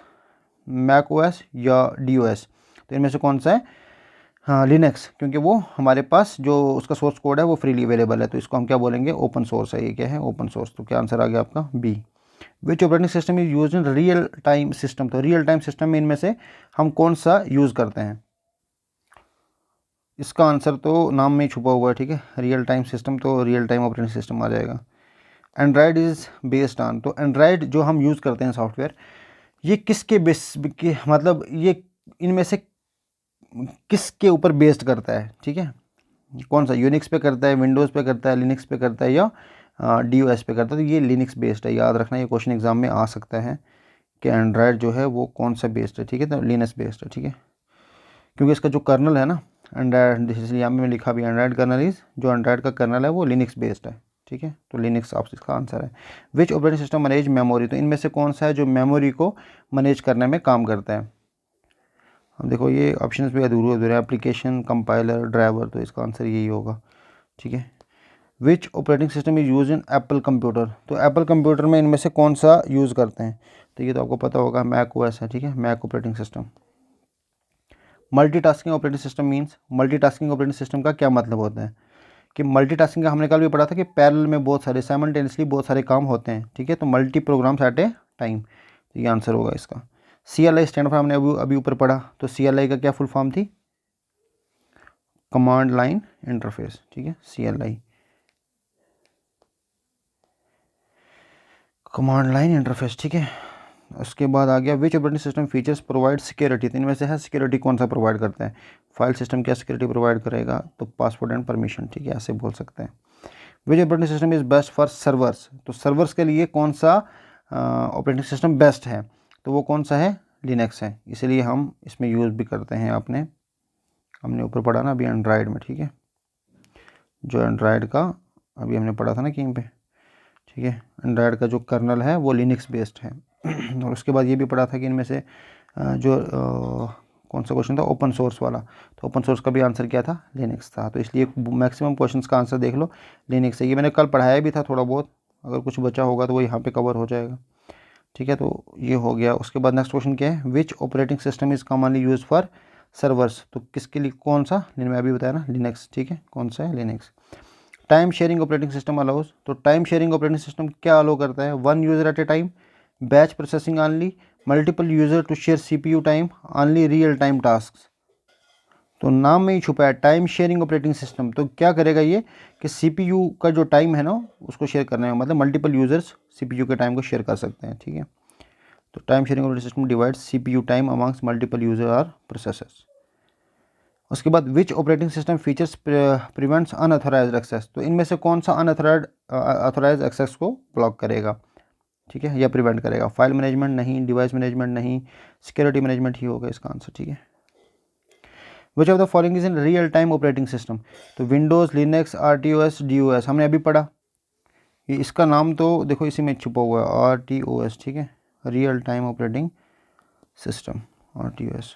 [SPEAKER 1] मैक OS या DOS। तो इनमें से कौन सा है, हाँ लिनक्स, क्योंकि वो हमारे पास जो उसका सोर्स कोड है वो फ्रीली अवेलेबल है, तो इसको हम क्या बोलेंगे, ओपन सोर्स है। ये क्या है, ओपन सोर्स। तो क्या आंसर आ गया आपका B. Which operating system is use in real time system, तो रियल टाइम सिस्टम में इनमें से हम कौन सा यूज़ करते हैं? इसका आंसर तो नाम में ही छुपा हुआ है, ठीक है। रियल टाइम सिस्टम तो रियल टाइम ऑपरेटिंग सिस्टम आ जाएगा। एंड्राइड इज़ बेस्ड ऑन, तो एंड्राइड जो हम यूज़ करते हैं सॉफ्टवेयर, ये किसके बेस के, मतलब ये इनमें से किसके ऊपर बेस्ड करता है, ठीक है। कौन सा, यूनिक्स पे करता है, विंडोज़ पे करता है, लिनक्स पे करता है, या DOS पे करता है? तो ये लिनक्स बेस्ड है, याद रखना, ये क्वेश्चन एग्जाम में आ सकता है कि एंड्राइड जो है वो कौन सा बेस्ड है, ठीक है। तो लिनक्स बेस्ड है, ठीक है, क्योंकि इसका जो कर्नल है ना एंड्राइड, इसलिए यहाँ में लिखा भी एंड्राइड कर्नल इज, जो एंड्राइड का कर्नल है वो लिनक्स बेस्ड है, ठीक है। तो लिनक्स आप इसका आंसर है। Which operating system manage memory, तो इनमें से कौन सा है जो मेमोरी को मैनेज करने में काम करता है? अब देखो ये ऑप्शन भी अधूरे अधूरे, एप्लीकेशन, कंपाइलर, ड्राइवर, तो इसका आंसर यही होगा, ठीक है। Which operating system is use in Apple computer, तो एप्पल कंप्यूटर में इनमें से कौन सा यूज़ करते हैं? तो ये तो आपको पता होगा, मैक OS है, ठीक है, Mac operating system. Multitasking operating system means, multitasking operating system का क्या मतलब होता है? कि मल्टीटास्किंग का हमने कल भी पढ़ा था कि पैरेलल में बहुत सारे, साइमल्टेनियसली बहुत सारे काम होते हैं, ठीक है। तो multi programs at a time, तो ये आंसर होगा इसका। CLI स्टैंड फॉर, हमने अभी ऊपर पढ़ा, तो CLI का क्या फुल फॉर्म थी? कमांड लाइन इंटरफेस, ठीक है, CLI कमांड लाइन इंटरफेस, ठीक है। उसके बाद आ गया which operating system features provide security, तो इनमें से है सिक्योरिटी कौन सा प्रोवाइड करता है? फाइल सिस्टम क्या सिक्योरिटी प्रोवाइड करेगा? तो पासवर्ड एंड परमिशन, ठीक है, ऐसे बोल सकते हैं। Which operating system is best for servers, तो सर्वर्स के लिए कौन सा ऑपरेटिंग सिस्टम बेस्ट है? तो वो कौन सा है? लिनक्स है, इसीलिए हम इसमें यूज़ भी करते हैं। हमने ऊपर पढ़ा ना अभी एंड्राइड में, ठीक है, जो एंड्राइड का अभी हमने पढ़ा था ना कहीं पे, ठीक है, एंड्राइड का जो कर्नल है वो लिनक्स बेस्ड है। और उसके बाद ये भी पढ़ा था कि इनमें से जो कौन सा क्वेश्चन था, ओपन सोर्स वाला, तो ओपन सोर्स का भी आंसर क्या था? लिनक्स था। तो इसलिए मैक्सिमम क्वेश्चंस का आंसर देख लो लिनक्स है। ये मैंने कल पढ़ाया भी था थोड़ा बहुत, अगर कुछ बचा होगा तो वो यहाँ पे कवर हो जाएगा, ठीक है। तो ये हो गया। उसके बाद नेक्स्ट क्वेश्चन क्या है, which operating system is commonly use for servers, तो किसके लिए कौन सा? मैं अभी बताया ना लिनक्स, ठीक है, कौन सा है? Linux. Time sharing operating system allows, तो टाइम शेयरिंग ऑपरेटिंग सिस्टम क्या अलाउ करता है? One user at a time, batch processing only, multiple user to share CPU time, only real time task. तो नाम में ही छुपा है टाइम शेयरिंग ऑपरेटिंग सिस्टम, तो क्या करेगा ये कि CPU का जो टाइम है ना उसको शेयर करने में, मतलब मल्टीपल यूज़र्स CPU के टाइम को शेयर कर सकते हैं, ठीक है। तो time sharing operating system divides CPU time amongst multiple user और प्रोसेसर्स। उसके बाद which operating system features prevents unauthorized access, तो इनमें से कौन सा अनऑथराइज्ड एक्सेस को ब्लॉक करेगा, ठीक है, या प्रिवेंट करेगा? फाइल मैनेजमेंट नहीं, डिवाइस मैनेजमेंट नहीं, सिक्योरिटी मैनेजमेंट ही होगा इसका आंसर, ठीक है। Which of the following is in real time operating system, तो विंडोज़, लिनक्स, RTOS, DOS हमने अभी पढ़ा। ये इसका नाम तो देखो इसी में छुपा हुआ है, RTOS, ठीक है, real time operating system, RTOS।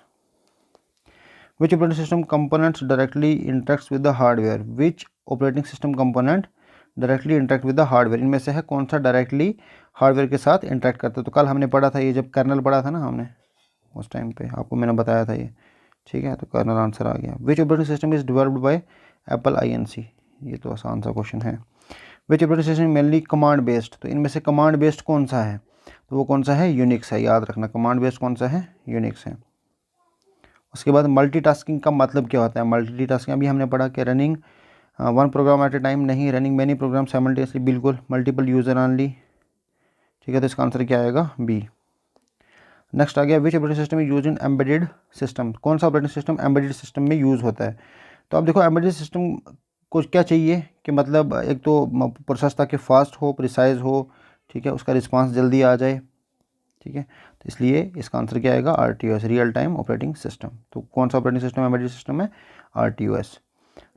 [SPEAKER 1] Which operating system components directly interacts with the hardware? Which operating system component directly interact with the hardware, इनमें से है कौन सा डायरेक्टली हार्डवेयर के साथ इंटरेक्ट करता है? तो कल हमने पढ़ा था ये, जब कर्नल पढ़ा था ना हमने, उस टाइम पे आपको मैंने बताया था ये, ठीक है। तो कर्नल आंसर आ गया। Which operating system is developed by Apple INC, ये तो आसान सा क्वेश्चन है। Which operating system mainly command based, तो इनमें से कमांड बेस्ड कौन सा है? तो वो कौन सा है? यूनिक्स है, याद रखना, कमांड बेस्ड कौन सा है? यूनिक्स है। उसके बाद मल्टीटास्किंग का मतलब क्या होता है? मल्टीटास्किंग अभी हमने पढ़ा कि running one program at a time नहीं, रनिंग मैनी प्रोग्राम साइमल्टेनियसली, बिल्कुल, मल्टीपल यूज़र ऑनली, ठीक है। तो इसका आंसर क्या आएगा? बी। नेक्स्ट आ गया which operating system use in embedded system, कौन सा ऑपरेटिंग सिस्टम एम्बेडेड सिस्टम में यूज़ होता है? तो अब देखो एम्बेडेड सिस्टम को क्या चाहिए कि मतलब एक तो प्रोसेस ताकि फास्ट हो, प्रिसाइज हो, ठीक है, उसका रिस्पांस जल्दी आ जाए, ठीक है। तो इसलिए इसका आंसर क्या आएगा? RTOS, real time operating system. तो कौन सा ऑपरेटिंग सिस्टम एम्बेडेड सिस्टम है? RTOS।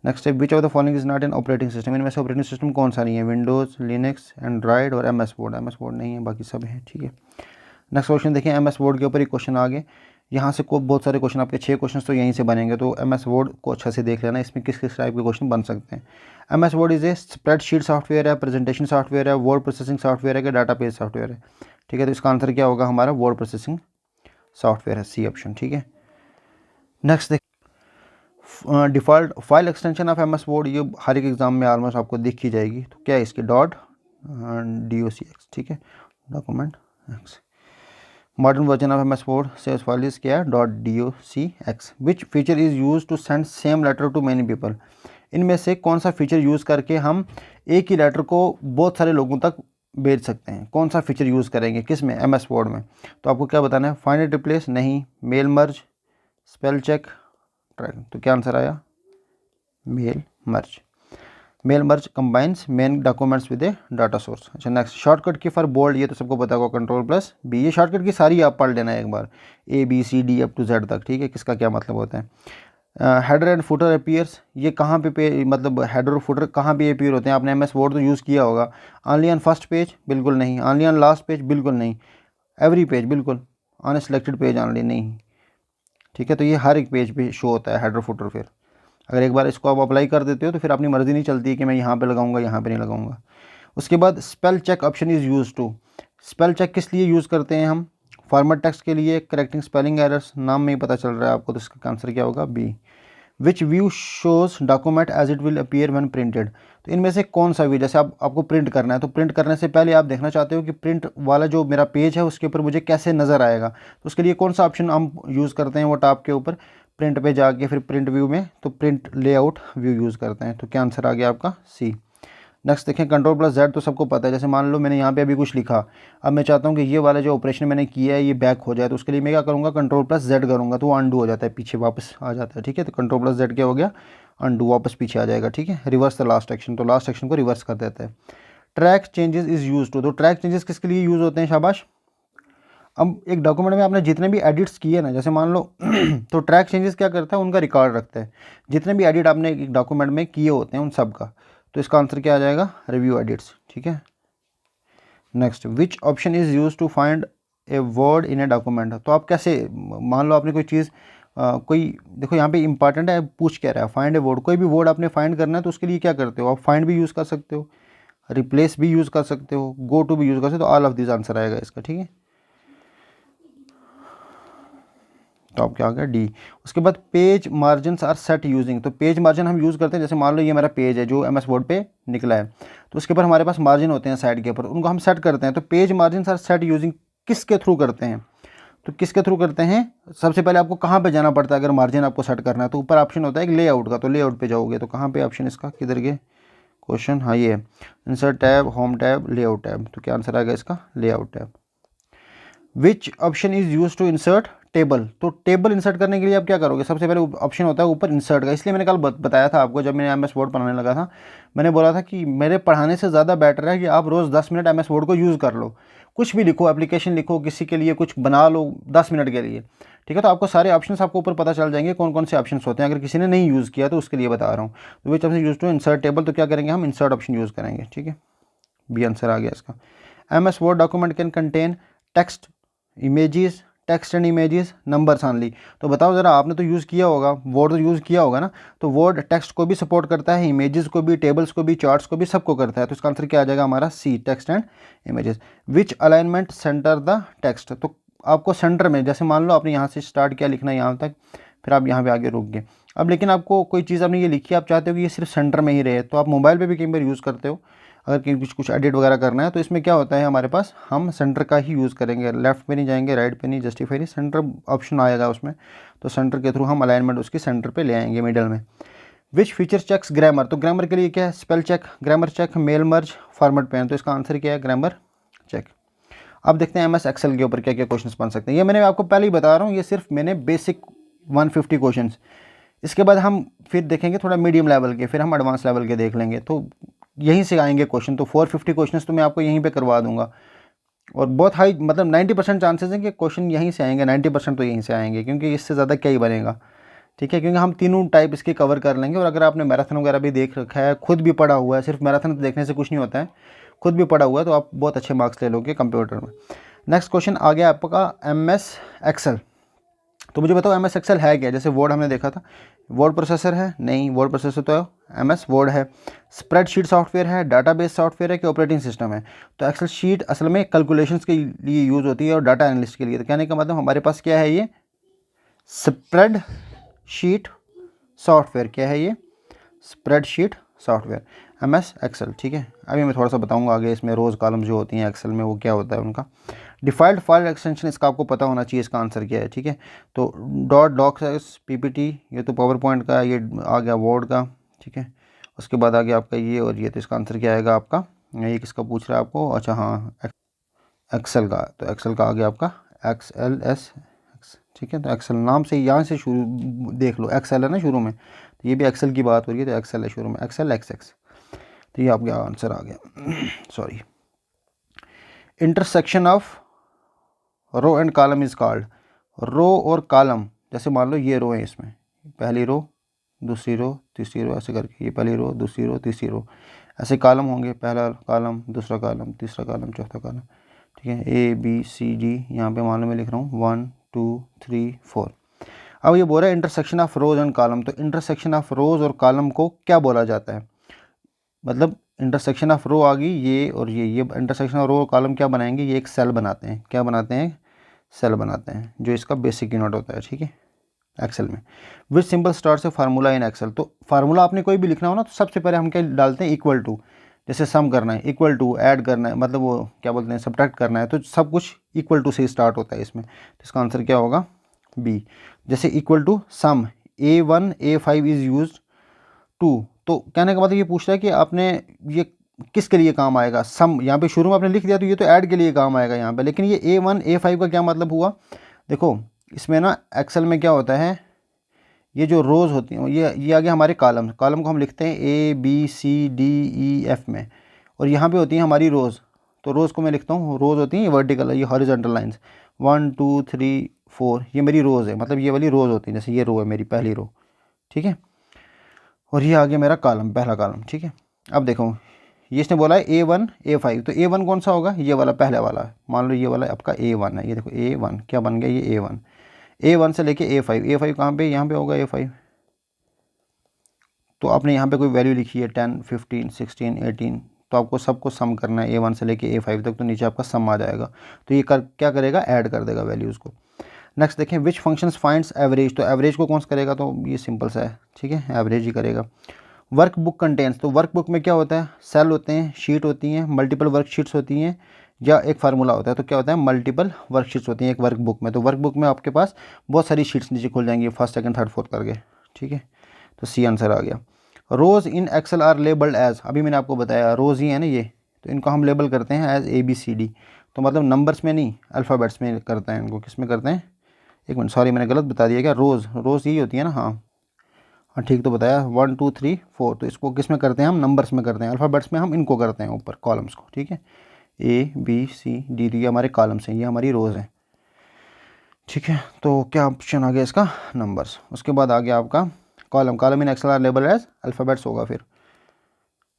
[SPEAKER 1] नेक्स्ट है which of the following is not an operating system, इनमें से ऑपरेटिंग सिस्टम कौन सा नहीं है? विंडोज़, लिनक्स, एंड्राइड और MS वर्ड। MS वर्ड नहीं है, बाकी सब है, ठीक है। नेक्स्ट क्वेश्चन देखिए, MS वर्ड के ऊपर एक क्वेश्चन आ गए, यहाँ से को बहुत सारे क्वेश्चन, आपके 6 क्वेश्चन तो यहीं से बनेंगे, तो MS वर्ड को अच्छा से देख लेना, इसमें किस किस टाइप के क्वेश्चन बन सकते हैं। MS word is a spreadsheet software है, प्रेजेंटेशन सॉफ्टवेयर है, वर्ड प्रोसेसिंग सॉफ्टवेयर है, कि डाटाबेस सॉफ्टवेयर है, ठीक है। तो इसका आंसर क्या होगा हमारा? वर्ड प्रोसेसिंग सॉफ्टवेयर है, C ऑप्शन, ठीक है। नेक्स्ट देख, default file extension of M S Word, ये हर एक एग्ज़ाम में ऑलमोस्ट आपको दिख ही जाएगी। तो क्या है इसकी, डॉट docx, ठीक है, document X. Modern version of M S Word saves file is क्या है, .docx। Which feature is use to send same letter to many people. इनमें से कौन सा फीचर यूज़ करके हम एक ही लेटर को बहुत सारे लोगों तक भेज सकते हैं, कौन सा फीचर यूज़ करेंगे, किस में, एम एस वर्ड में। तो आपको क्या बताना है, फाइंड एंड रिप्लेस नहीं, mail merge, spell check, track. तो क्या आंसर आया, mail merge. Mail merge combines main documents with a data source. अच्छा next, shortcut key for bold, ये तो सबको पता होगा, Ctrl+B। ये शॉर्टकट की सारी आप पढ़ लेना एक बार, ABCD अप टू Z तक, ठीक है, किसका क्या मतलब होता है। हेडर एंड फुटर अपीयर्स, ये कहाँ पे मतलब हेडर और फुटर कहाँ पे अपीयर होते हैं, आपने MS वर्ड तो यूज़ किया होगा। ऑनली ऑन फर्स्ट पेज, बिल्कुल नहीं। ऑनली ऑन लास्ट पेज, बिल्कुल नहीं। एवरी पेज, बिल्कुल। On A selected page only, नहीं, ठीक है। तो ये हर एक पेज पे शो होता है हेडर फुटर। फिर अगर एक बार इसको आप अप्लाई कर देते हो तो फिर अपनी मर्ज़ी नहीं चलती कि मैं यहाँ पे लगाऊंगा, यहाँ पे नहीं लगाऊंगा। उसके बाद spell check option is use to. Spell check किस लिए यूज़ करते हैं हम, फॉर्मेट टेक्स्ट के लिए, करेक्टिंग स्पेलिंग एरर्स, नाम में ही पता चल रहा है आपको, तो इसका आंसर क्या होगा, B. Which view shows document as it will appear when printed. तो इनमें से कौन सा व्यू, जैसे आपको प्रिंट करना है, तो प्रिंट करने से पहले आप देखना चाहते हो कि प्रिंट वाला जो मेरा पेज है उसके ऊपर मुझे कैसे नज़र आएगा। तो उसके लिए कौन सा ऑप्शन हम यूज़ करते हैं, वो टॉप के ऊपर प्रिंट पे जाके फिर प्रिंट व्यू में, तो प्रिंट लेआउट व्यू यूज़ करते हैं। तो क्या आंसर आ गया आपका, सी। नेक्स्ट देखें, Ctrl+Z तो सबको पता है। जैसे मान लो मैंने यहाँ पे अभी कुछ लिखा, अब मैं चाहता हूँ कि ये वाला जो ऑपरेशन मैंने किया है ये बैक हो जाए, तो उसके लिए मैं क्या करूँगा, Ctrl+Z करूँगा, तो वो अनडू हो जाता है, पीछे वापस आ जाता है, ठीक है। तो Ctrl+Z क्या हो गया, अनडू, वापस पीछे आ जाएगा, ठीक है। रिवर्स द लास्ट एक्शन, तो लास्ट एक्शन को रिवर्स कर देता है। Track changes is use to, तो ट्रैक चेंजेस किसके लिए यूज़ होते हैं, शाबाश। अब एक डॉक्यूमेंट में आपने जितने भी एडिट्स किए ना, जैसे मान लो तो ट्रैक चेंजेस क्या करता है, उनका रिकॉर्ड रखता है, जितने भी एडिट आपने एक डॉक्यूमेंट में किए होते हैं उन सब का। तो इसका आंसर क्या आ जाएगा, रिव्यू एडिट्स, ठीक है। Next, which option is use to find a word in a document. तो आप कैसे, मान लो आपने कोई चीज़ कोई, देखो यहाँ पे इंपॉर्टेंट है, पूछ क्या रहा है, फाइंड ए वर्ड, कोई भी वर्ड आपने फाइंड करना है तो उसके लिए क्या करते हो आप, फाइंड भी यूज़ कर सकते हो, रिप्लेस भी यूज़ कर सकते हो, गो टू भी यूज़ कर सकते हो, तो ऑल ऑफ दिस आंसर आएगा इसका, ठीक है। तो आप क्या आ गया, डी। उसके बाद page margin are set using, तो पेज मार्जिन हम यूज़ करते हैं, जैसे मान लो ये मेरा पेज है जो MS वर्ड पे निकला है, तो उसके ऊपर हमारे पास मार्जिन होते हैं साइड के ऊपर, उनको हम सेट करते हैं। तो page margin are set using किसके थ्रू करते हैं, तो किसके थ्रू करते हैं, सबसे पहले आपको कहाँ पे जाना पड़ता है अगर मार्जिन आपको सेट करना है, तो ऊपर ऑप्शन होता है एक लेआउट का, तो लेआउट पे जाओगे, तो कहाँ पे ऑप्शन इसका, किधर गए क्वेश्चन, हाँ ये है, insert tab, home tab, layout tab. तो क्या आंसर आएगा इसका, layout tab. Which option is use to insert table, तो टेबल इंसर्ट करने के लिए आप क्या करोगे, सबसे पहले ऑप्शन होता है ऊपर इंसर्ट का। इसलिए मैंने कल बताया था आपको, जब मैंने MS वर्ड पढ़ाने लगा था, मैंने बोला था कि मेरे पढ़ाने से ज़्यादा बेटर है कि आप रोज़ 10 मिनट MS वर्ड को यूज़ कर लो, कुछ भी लिखो, एप्लीकेशन लिखो, किसी के लिए कुछ बना लो 10 मिनट के लिए, ठीक है। तो आपको सारे ऑप्शंस आपको ऊपर पता चल जाएंगे कौन कौन से ऑप्शंस होते हैं, अगर किसी ने नहीं यूज़ किया तो उसके लिए बता रहा हूँ। तो which option use to insert table, तो क्या करेंगे हम, इंसर्ट ऑप्शन यूज़ करेंगे, ठीक है। बी आंसर आ गया इसका। MS word document can contain text, images, text and images, numbers only. तो बताओ ज़रा, आपने तो यूज़ किया होगा, वर्ड तो यूज़ किया होगा ना, तो वर्ड टेक्स्ट को भी सपोर्ट करता है, इमेजेस को भी, टेबल्स को भी, चार्ट्स को भी, सबको करता है। तो इसका आंसर क्या आ जाएगा हमारा, C, text and images. Which alignment center the text, तो आपको सेंटर में, जैसे मान लो आपने यहाँ से स्टार्ट किया लिखना यहाँ तक, फिर आप यहाँ पे आगे रुक गए, अब लेकिन आपको कोई चीज़ आपने ये लिखी, आप चाहते हो कि ये सिर्फ सेंटर में ही रहे, तो आप मोबाइल पर भी कई बार यूज़ करते हो, अगर कहीं कुछ एडिट वगैरह करना है, तो इसमें क्या होता है हमारे पास, हम सेंटर का ही यूज़ करेंगे, लेफ्ट पे नहीं जाएंगे, राइट पे नहीं, जस्टिफाई नहीं, सेंटर ऑप्शन आएगा उसमें, तो सेंटर के थ्रू हम अलाइनमेंट उसकी सेंटर पे ले आएंगे, मिडल में। विच फीचर चेक्स ग्रामर, तो ग्रामर के लिए क्या है, spell check, grammar check, mail merge, format pen. तो इसका आंसर क्या है, ग्रामर चेक। अब देखते हैं MS एक्सेल के ऊपर क्या क्या क्वेश्चंस बन सकते हैं। ये मैंने आपको पहले ही बता रहा हूँ, ये सिर्फ मैंने बेसिक 150 क्वेश्चंस, इसके बाद हम फिर देखेंगे थोड़ा मीडियम लेवल के, फिर हम एडवांस लेवल के देख लेंगे, तो यहीं से आएंगे क्वेश्चन। तो 450 क्वेश्चंस तो मैं आपको यहीं पे करवा दूंगा, और बहुत हाई, मतलब 90% चांसेस हैं कि क्वेश्चन यहीं से आएंगे, 90% तो यहीं से आएंगे, क्योंकि इससे ज़्यादा क्या ही बनेगा, ठीक है। क्योंकि हम तीनों टाइप इसके कवर कर लेंगे, और अगर आपने मैराथन वगैरह भी देख रखा है, खुद भी पढ़ा हुआ है, सिर्फ मैराथन देखने से कुछ नहीं होता है, खुद भी पढ़ा हुआ है, तो आप बहुत अच्छे मार्क्स ले लोगे कंप्यूटर में। नेक्स्ट क्वेश्चन आ गया आपका MS एक्सेल। तो मुझे बताओ MS एक्सेल है क्या, जैसे वर्ड हमने देखा था, वर्ड प्रोसेसर है, नहीं, वर्ड प्रोसेसर तो MS वर्ड है। स्प्रेडशीट सॉफ्टवेयर है, डाटाबेस सॉफ्टवेयर है, कि ऑपरेटिंग सिस्टम है। तो एक्सेल शीट असल में कैलकुलेशंस के लिए यूज़ होती है और डाटा एनालिस्ट के लिए। तो कहने का मतलब हमारे पास क्या है, ये स्प्रेड शीट सॉफ्टवेयर। क्या है ये? Spreadsheet software, MS Excel. ठीक है, अभी मैं थोड़ा सा बताऊंगा आगे इसमें रोज़ कॉलम जो होती हैं एक्सेल में वो क्या होता है उनका। डिफ़ॉल्ट फाइल एक्सटेंशन, इसका आपको पता होना चाहिए इसका आंसर क्या है। ठीक है, तो डॉट डॉक्स PPT, ये तो पावर पॉइंट का, ये आ गया वर्ड का। ठीक है, उसके बाद आ गया आपका ये और ये, तो इसका आंसर क्या आएगा आपका? ये किसका पूछ रहा है आपको? अच्छा हाँ, एक्सेल का। तो एक्सेल का आ गया आपका XLS। ठीक है, तो एक्सेल नाम से यहाँ से शुरू देख लो, एक्सेल है ना शुरू में, तो ये भी एक्सेल की बात हो रही है, तो एक्सेल है शुरू में, एक्सेल XX। तो ये आपका आंसर आ गया। Sorry. Intersection of row and column is called. Row और कॉलम, जैसे मान लो ये रो है, इसमें पहली रो, दूसरी रो, तीसरी रो, ऐसे करके, ये पहली रो, दूसरी रो, तीसरी रो, ऐसे कॉलम होंगे, पहला कॉलम, दूसरा कॉलम, तीसरा कॉलम, चौथा कॉलम। ठीक है, ABCD, यहाँ पे मान लो मैं लिख रहा हूँ 1 2 3 4। अब ये बोल रहा है intersection of rose and column, तो इंटरसेक्शन ऑफ रोज और कॉलम को क्या बोला जाता है? मतलब इंटरसेक्शन ऑफ रो आ गई ये और ये इंटरसेक्शन ऑफ रो और कॉलम क्या बनाएंगे? ये एक सेल बनाते हैं। क्या बनाते हैं? सेल बनाते हैं, जो इसका बेसिक यूनिट होता है। ठीक है, एक्सेल में। विच सिंबल स्टार्ट से फार्मूला इन एक्सेल, तो फार्मूला आपने कोई भी लिखना हो ना, तो सबसे पहले हम क्या डालते हैं? Equal to. जैसे सम करना है, इक्वल टू, ऐड करना है, मतलब वो क्या बोलते हैं, सब्ट्रैक्ट करना है, तो सब कुछ इक्वल टू से स्टार्ट होता है इसमें। तो इसका आंसर क्या होगा? बी। जैसे equal to sum A1 A5 is use to, तो कहने का मतलब ये पूछ रहा है कि आपने ये किसके लिए काम आएगा? सम यहाँ पे शुरू में आपने लिख दिया, तो ये तो ऐड के लिए काम आएगा यहाँ पे, लेकिन ये A1 A5 का क्या मतलब हुआ? देखो इसमें ना एक्सेल में क्या होता है, ये जो रोज़ होती हैं, ये आ गया हमारे कॉलम। कॉलम को हम लिखते हैं ABCDEF में, और यहाँ पे होती हैं हमारी रोज़। तो रोज़ को मैं लिखता हूँ, रोज़ होती हैं ये वर्टिकल, ये हॉरिजॉन्टल लाइंस, 1 2 3 4, ये मेरी रोज़ है, मतलब ये वाली रोज़ होती है। जैसे ये रो है मेरी पहली रो। ठीक है, और ये आ गया मेरा कॉलम, पहला कॉलम। ठीक है, अब देखो ये इसने बोला है A1 A5, तो A1 कौन सा होगा? ये वाला पहले वाला। मान लो ये वाला आपका A1 है, ये देखो A1 क्या बन गया? ये A1 से लेके A5 कहाँ पे? यहाँ पे होगा A5। तो आपने यहाँ पे कोई वैल्यू लिखी है 10 15 16 18, तो आपको सबको सम करना है A1 से लेके A5 तक, तो नीचे आपका सम आ जाएगा। तो ये क्या करेगा? ऐड कर देगा वैल्यूज़ को। नेक्स्ट देखें, विच फंक्शंस फाइंड्स एवरेज, तो एवरेज को कौन सा करेगा? तो ये सिंपल सा है। ठीक है, एवरेज ही करेगा। वर्क बुक कंटेंट्स, तो वर्क बुक में क्या होता है? सेल होते हैं, शीट होती हैं, मल्टीपल वर्कशीट्स होती हैं, या एक फार्मूला होता है। तो क्या होता है? मल्टीपल वर्कशीट्स होती हैं एक वर्क बुक में। तो वर्क बुक में आपके पास बहुत सारी शीट्स नीचे खुल जाएंगी, फर्स्ट सेकंड थर्ड फोर्थ करके। ठीक है, तो सी आंसर आ गया। Rows in Excel are labelled as, अभी मैंने आपको बताया रोज़ ही है ना ये, तो इनको हम लेबल करते हैं एज ABCD। तो मतलब नंबर्स में नहीं, अल्फ़ाबेट्स में करते हैं इनको। किस में करते हैं? एक मिनट, सॉरी मैंने गलत बता दिया क्या? रोज़ यही होती है ना? हाँ हाँ, ठीक तो बताया, 1 2 3 4। तो इसको किस में करते हैं? हम नंबर्स में करते हैं, अल्फ़ाबेट्स में हम इनको करते हैं ऊपर कॉलम्स को। ठीक है, ABCD, ये हमारे कॉलम्स हैं, ये हमारी रोज़ हैं। ठीक है, तो क्या ऑप्शन आ गया इसका? नंबर्स। उसके बाद आ गया आपका column in Excel are label as alphabets होगा फिर।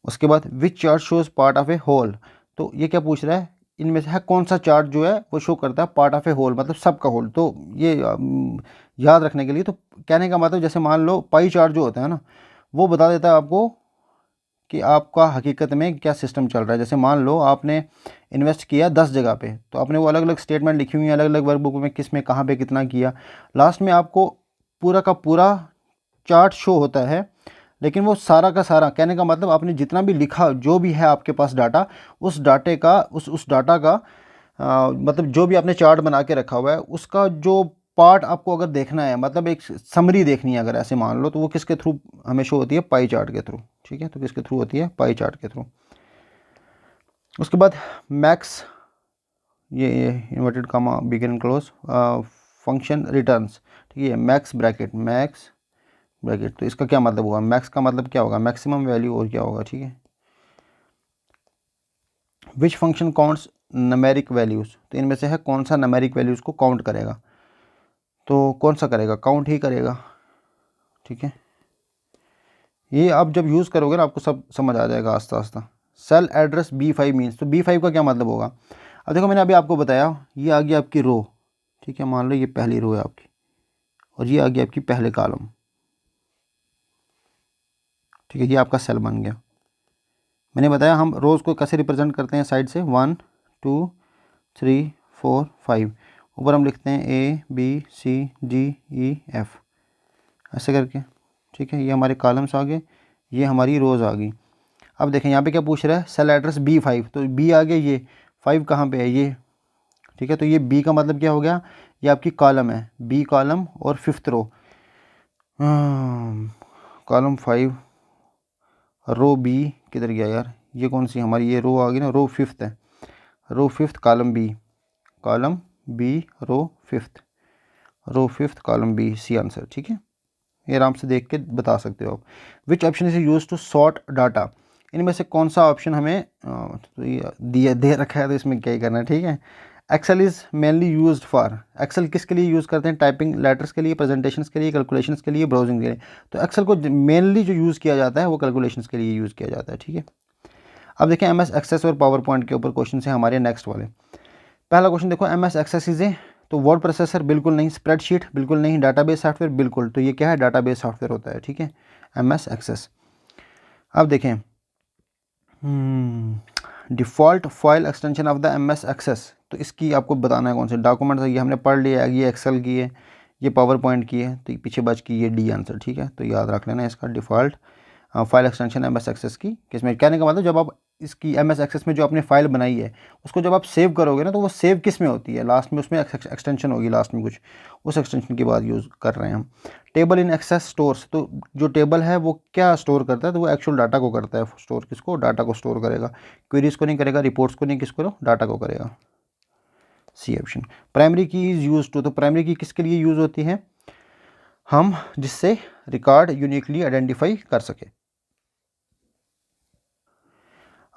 [SPEAKER 1] उसके बाद which chart shows part of a whole, तो ये क्या पूछ रहा है? इनमें से है कौन सा चार्ट जो है वो शो करता है पार्ट ऑफ ए होल, मतलब सबका होल। तो ये याद रखने के लिए, तो कहने का मतलब जैसे मान लो पाई चार्ट जो होता है ना, वो बता देता है आपको कि आपका हकीकत में क्या सिस्टम चल रहा है। जैसे मान लो आपने इन्वेस्ट किया 10 जगह पे, तो आपने वो अलग अलग स्टेटमेंट लिखी हुई है अलग अलग वर्कबुक में, किस में कहाँ पे कितना किया। लास्ट में आपको पूरा का पूरा चार्ट शो होता है, लेकिन वो सारा का सारा, कहने का मतलब आपने जितना भी लिखा, जो भी है आपके पास डाटा, उस डाटे का उस डाटा का मतलब जो भी आपने चार्ट बना के रखा हुआ है, उसका जो पार्ट आपको अगर देखना है, मतलब एक समरी देखनी है अगर ऐसे मान लो, तो वो किसके थ्रू हमें शो होती है? पाई चार्ट के थ्रू। ठीक है, तो किसके थ्रू होती है? पाई चार्ट के थ्रू। उसके बाद मैक्स, ये inverted comma begin close function returns. ठीक है, मैक्स ब्रैकेट तो इसका क्या मतलब हुआ? मैक्स का मतलब क्या होगा? मैक्सिमम वैल्यू, और क्या होगा? ठीक है, which function counts numeric values, तो इनमें से है कौन सा नमेरिक वैल्यूज़ को काउंट करेगा? तो कौन सा करेगा? काउंट ही करेगा। ठीक है, ये आप जब यूज़ करोगे ना आपको सब समझ आ जाएगा आस्ता आस्ता। सेल एड्रेस B5 मीन्स, तो B5 का क्या मतलब होगा? अब देखो मैंने अभी आपको बताया, ये आ गई आपकी रो। ठीक है, मान लो ये पहली रो है आपकी, और ये आ गई आपकी पहले कॉलम। ठीक है, ये आपका सेल बन गया। मैंने बताया हम रोज़ को कैसे रिप्रेजेंट करते हैं साइड से, 1 2 3 4 5, ऊपर हम लिखते हैं ABCDEF ऐसे करके। ठीक है, ये हमारे कॉलम्स आ गए, ये हमारी रोज़ आ गई। अब देखें यहाँ पे क्या पूछ रहा है, सेल एड्रेस B5, तो B आ गया, ये 5 कहाँ पे है, ये, ठीक है। तो ये B का मतलब क्या हो गया, ये आपकी कॉलम है, B कॉलम और 5th रो, कॉलम 5 रो B किधर गया यार, ये कौन सी हमारी ये रो आ गई ना, रो 5th है, row 5th column B, column B row 5th, row 5th column B, C answer, ठीक है। ये आराम से देख के बता सकते हो आप। Which option is use to sort data, इनमें से कौन सा ऑप्शन हमें तो ये दिया दे रखा है, तो इसमें क्या ही करना है, ठीक है। Excel is mainly used for, Excel किसके लिए यूज़ करते हैं, टाइपिंग लेटर्स के लिए, प्रेजेंटेशंस के लिए, कैलकुलेशंस के लिए, ब्राउजिंग के लिए। तो एक्सेल को मेनली जो यूज़ किया जाता है वो कैलकुलेशंस के लिए यूज़ किया जाता है, ठीक है। अब देखें एम एस एक्सेस और पावर पॉइंट के ऊपर क्वेश्चन है हमारे नेक्स्ट वाले। पहला क्वेश्चन देखो, M S Access is a, तो वर्ड प्रोसेसर बिल्कुल नहीं, स्प्रेडशीट बिल्कुल नहीं, डाटाबेस सॉफ्टवेयर बिल्कुल, तो ये क्या है, डाटाबेस सॉफ्टवेयर होता है, ठीक है, एम एस एक्सेस। अब देखें default file extension of the M S Access, तो इसकी आपको बताना है कौन से डॉक्यूमेंट्स, ये हमने पढ़ लिया है, ये एक्सेल की है, ये पावर पॉइंट की है, तो पीछे बच की ये डी आंसर, ठीक है। तो याद रख लेना इसका, default file extension M S Access की किसमें, कहने का मतलब जब आप इसकी एम एस एक्सेस में जो आपने फाइल बनाई है उसको जब आप सेव करोगे ना, तो वो सेव किस में होती है, लास्ट में उसमें एक्सटेंशन होगी लास्ट में कुछ, उस एक्सटेंशन की बात यूज़ कर रहे हैं हम। टेबल इन एक्सेस स्टोर्स, तो जो टेबल है वो क्या स्टोर करता है, तो वो एक्चुअल डाटा को करता है स्टोर, किसको, डाटा को स्टोर करेगा, क्वेरीज को नहीं करेगा, रिपोर्ट्स को नहीं, किसको, डाटा को करेगा, सी ऑप्शन। प्राइमरी की इज़ यूज टू, तो प्राइमरी की किसके लिए यूज़ होती है, हम जिससे रिकॉर्ड यूनिकली आइडेंटिफाई कर सके।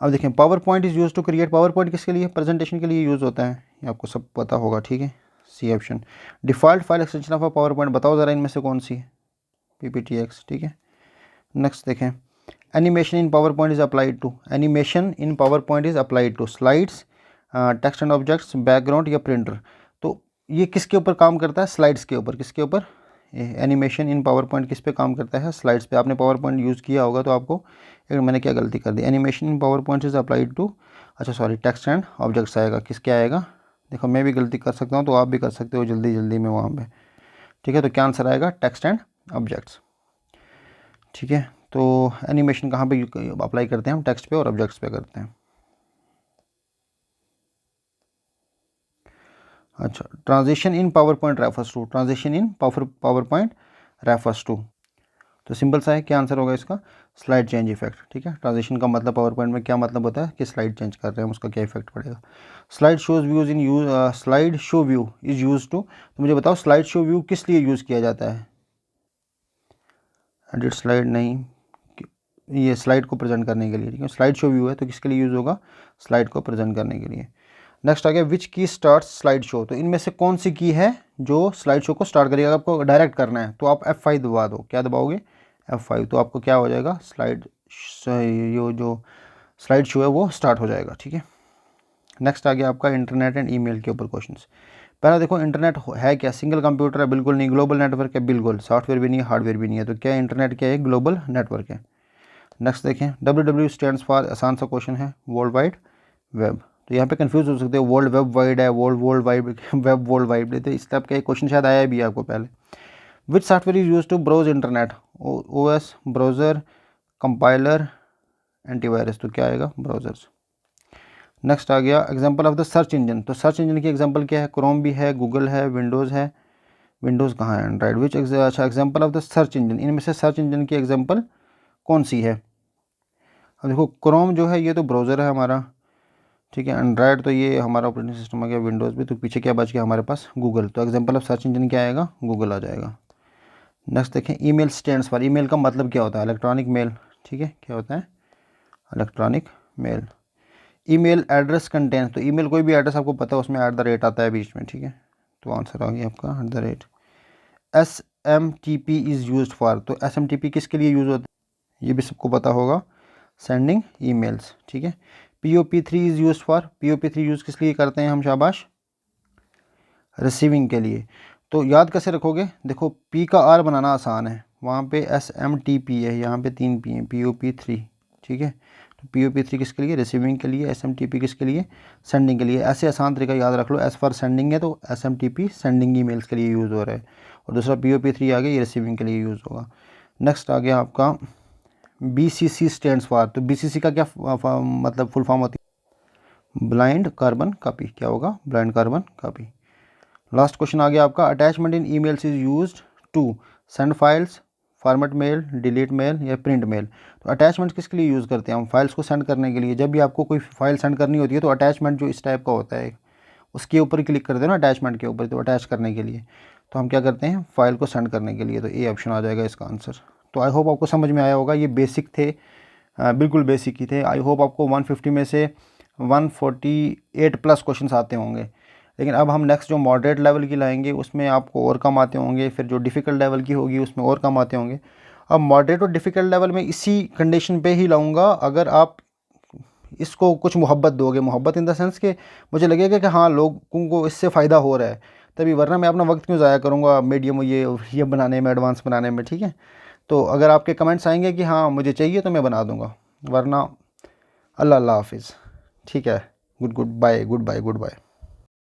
[SPEAKER 1] अब देखें PowerPoint is use to create, PowerPoint किसके लिए, प्रेजेंटेशन के लिए यूज़ होता है, ये आपको सब पता होगा, ठीक है, C option. Default file extension of a PowerPoint, बताओ ज़रा इनमें से कौन सी है, PPTX, ठीक है। नेक्स्ट देखें, animation in PowerPoint is applied to, animation in PowerPoint is applied to slides, text and objects, background या प्रिंटर, तो ये किसके ऊपर काम करता है, स्लाइड्स के ऊपर, किसके ऊपर, एनिमेशन इन पावर पॉइंट किस पे काम करता है, स्लाइड्स पे। आपने पावर पॉइंट यूज़ किया होगा तो आपको, एक मैंने क्या गलती कर दी, animation in PowerPoint is applied to, अच्छा सॉरी, टेक्स्ट एंड ऑब्जेक्ट्स आएगा, किसके आएगा, देखो मैं भी गलती कर सकता हूँ तो आप भी कर सकते हो जल्दी जल्दी में वहाँ पे, ठीक है। तो क्या आंसर आएगा, टेक्स्ट एंड ऑब्जेक्ट्स, ठीक है। तो एनिमेशन कहाँ पे अप्लाई करते हैं हम, टेक्स्ट पे और ऑब्जेक्ट्स पे करते हैं। अच्छा, transition in PowerPoint refers to, transition in PowerPoint refers to, तो सिंपल सा है, क्या आंसर होगा इसका, स्लाइड चेंज इफेक्ट, ठीक है। ट्रांजिशन का मतलब पावर पॉइंट में क्या मतलब होता है कि स्लाइड चेंज कर रहे हैं, उसका क्या इफेक्ट पड़ेगा। Slide shows views in use, slide show view is use to, तो मुझे बताओ स्लाइड शो व्यू किस लिए यूज़ किया जाता है, एडिट स्लाइड नहीं, ये स्लाइड को प्रेजेंट करने के लिए, ठीक है। स्लाइड शो व्यू है तो किसके लिए यूज़ होगा, स्लाइड को प्रेजेंट करने के लिए। नेक्स्ट आ गया, विच की स्टार्ट स्लाइड शो, तो इनमें से कौन सी की है जो स्लाइड शो को स्टार्ट करेगा, आपको डायरेक्ट करना है तो आप F5 दबा दो, क्या दबाओगे, F5, तो आपको क्या हो जाएगा, स्लाइड ये जो स्लाइड शो है वो स्टार्ट हो जाएगा, ठीक है। नेक्स्ट आ गया आपका इंटरनेट एंड ईमेल के ऊपर क्वेश्चंस। पहला देखो, इंटरनेट है क्या, सिंगल कंप्यूटर है, बिल्कुल नहीं, ग्लोबल नेटवर्क है, बिल्कुल, सॉफ्टवेयर भी नहीं है, हार्डवेयर भी नहीं है, तो क्या इंटरनेट क्या है, ग्लोबल नेटवर्क है। नेक्स्ट देखें, WW स्टैंड्स फॉर, आसान सा क्वेश्चन है, वर्ल्ड वाइड वेब, तो यहाँ पे कंफ्यूज हो सकते हो, वर्ल्ड वेब वाइड है, world wide web world wide, तो इस टाइप का एक क्वेश्चन शायद आया भी है आपको पहले। Which software is use to browse internet, OS, browser, compiler, antivirus, तो क्या आएगा, ब्राउज़र्स। नेक्स्ट आ गया example of the search engine, तो सर्च इंजन की एग्जांपल क्या है, क्रोम भी है, गूगल है, विंडोज़ है, विंडोज़ कहाँ है, एंड्राइड। विच अच्छा example of the search engine, इनमें से सर्च इंजन की एग्जांपल कौन सी है। अब देखो क्रोम जो है ये तो ब्राउज़र है हमारा, ठीक है। एंड्राइड तो ये हमारा ऑपरेटिंग सिस्टम आ गया, विंडोज़ भी, तो पीछे क्या बच गया हमारे पास, गूगल, तो एग्जांपल ऑफ सर्च इंजन क्या आएगा, गूगल आ जाएगा। नेक्स्ट देखें, ईमेल स्टैंड्स फॉर, ईमेल का मतलब क्या होता है, इलेक्ट्रॉनिक मेल, ठीक है, क्या होता है, electronic mail. Email address content, तो ईमेल कोई भी एड्रेस आपको पता है उसमें @ आता है बीच में, ठीक है, तो आंसर आ गया आपका @ SMTP इज़ यूज फॉर, तो SMTP किसके लिए यूज़ होता है, ये भी सबको पता होगा, सेंडिंग ईमेल्स, ठीक है। POP3 is use for, POP3 use किस लिए करते हैं हम, शाबाश, रिसीविंग के लिए। तो याद कैसे रखोगे, देखो P का R बनाना आसान है, वहाँ पे SMTP है, यहाँ पे 3 P हैं, POP3, ठीक है। तो POP3 किसके लिए, रिसीविंग के लिए, SMTP किसके लिए, सेंडिंग के लिए। ऐसे आसान तरीका याद रख लो, S फॉर सेंडिंग है तो SMTP सेंडिंग ईमेल्स के लिए यूज़ हो रहा है, और दूसरा POP3 आगे ये रिसीविंग के लिए यूज़ होगा। नेक्स्ट आ गया आपका BCC स्टैंड्स फॉर। तो BCC का क्या मतलब फुल फॉर्म होती है? Blind carbon copy. क्या होगा? Blind carbon copy. Last question आ गया आपका, attachment in emails is used to send files, format mail, delete mail या प्रिंट मेल। तो अटैचमेंट किसके लिए यूज़ करते हैं हम? फाइल्स को सेंड करने के लिए। जब भी आपको कोई फाइल सेंड करनी होती है तो अटैचमेंट जो इस टाइप का होता है उसके ऊपर क्लिक करते हैं ना, अटैचमेंट के ऊपर, तो अटैच करने के लिए। तो हम क्या करते हैं? फाइल को सेंड करने के लिए। तो ये ऑप्शन आ जाएगा इसका आंसर। तो आई होप आपको समझ में आया होगा। ये बेसिक थे, बिल्कुल बेसिक ही थे। आई होप आपको 150 में से 148 प्लस क्वेश्चंस आते होंगे। लेकिन अब हम नेक्स्ट जो मॉडरेट लेवल की लाएंगे उसमें आपको और कम आते होंगे, फिर जो डिफ़िकल्ट लेवल की होगी उसमें और कम आते होंगे। अब मॉडरेट और डिफ़िकल्ट लेवल में इसी कंडीशन पे ही लाऊंगा अगर आप इसको कुछ मोहब्बत दोगे। मोहब्बत इन द सेंस कि मुझे लगेगा कि हाँ लोगों को इससे फ़ायदा हो रहा है तभी, वरना मैं अपना वक्त क्यों ज़ाया करूँगा मीडियम ये बनाने में, एडवांस बनाने में। ठीक है, तो अगर आपके कमेंट्स आएंगे कि हाँ मुझे चाहिए तो मैं बना दूँगा, वरना अल्लाह हाफिज़। ठीक है, goodbye, goodbye, good bye.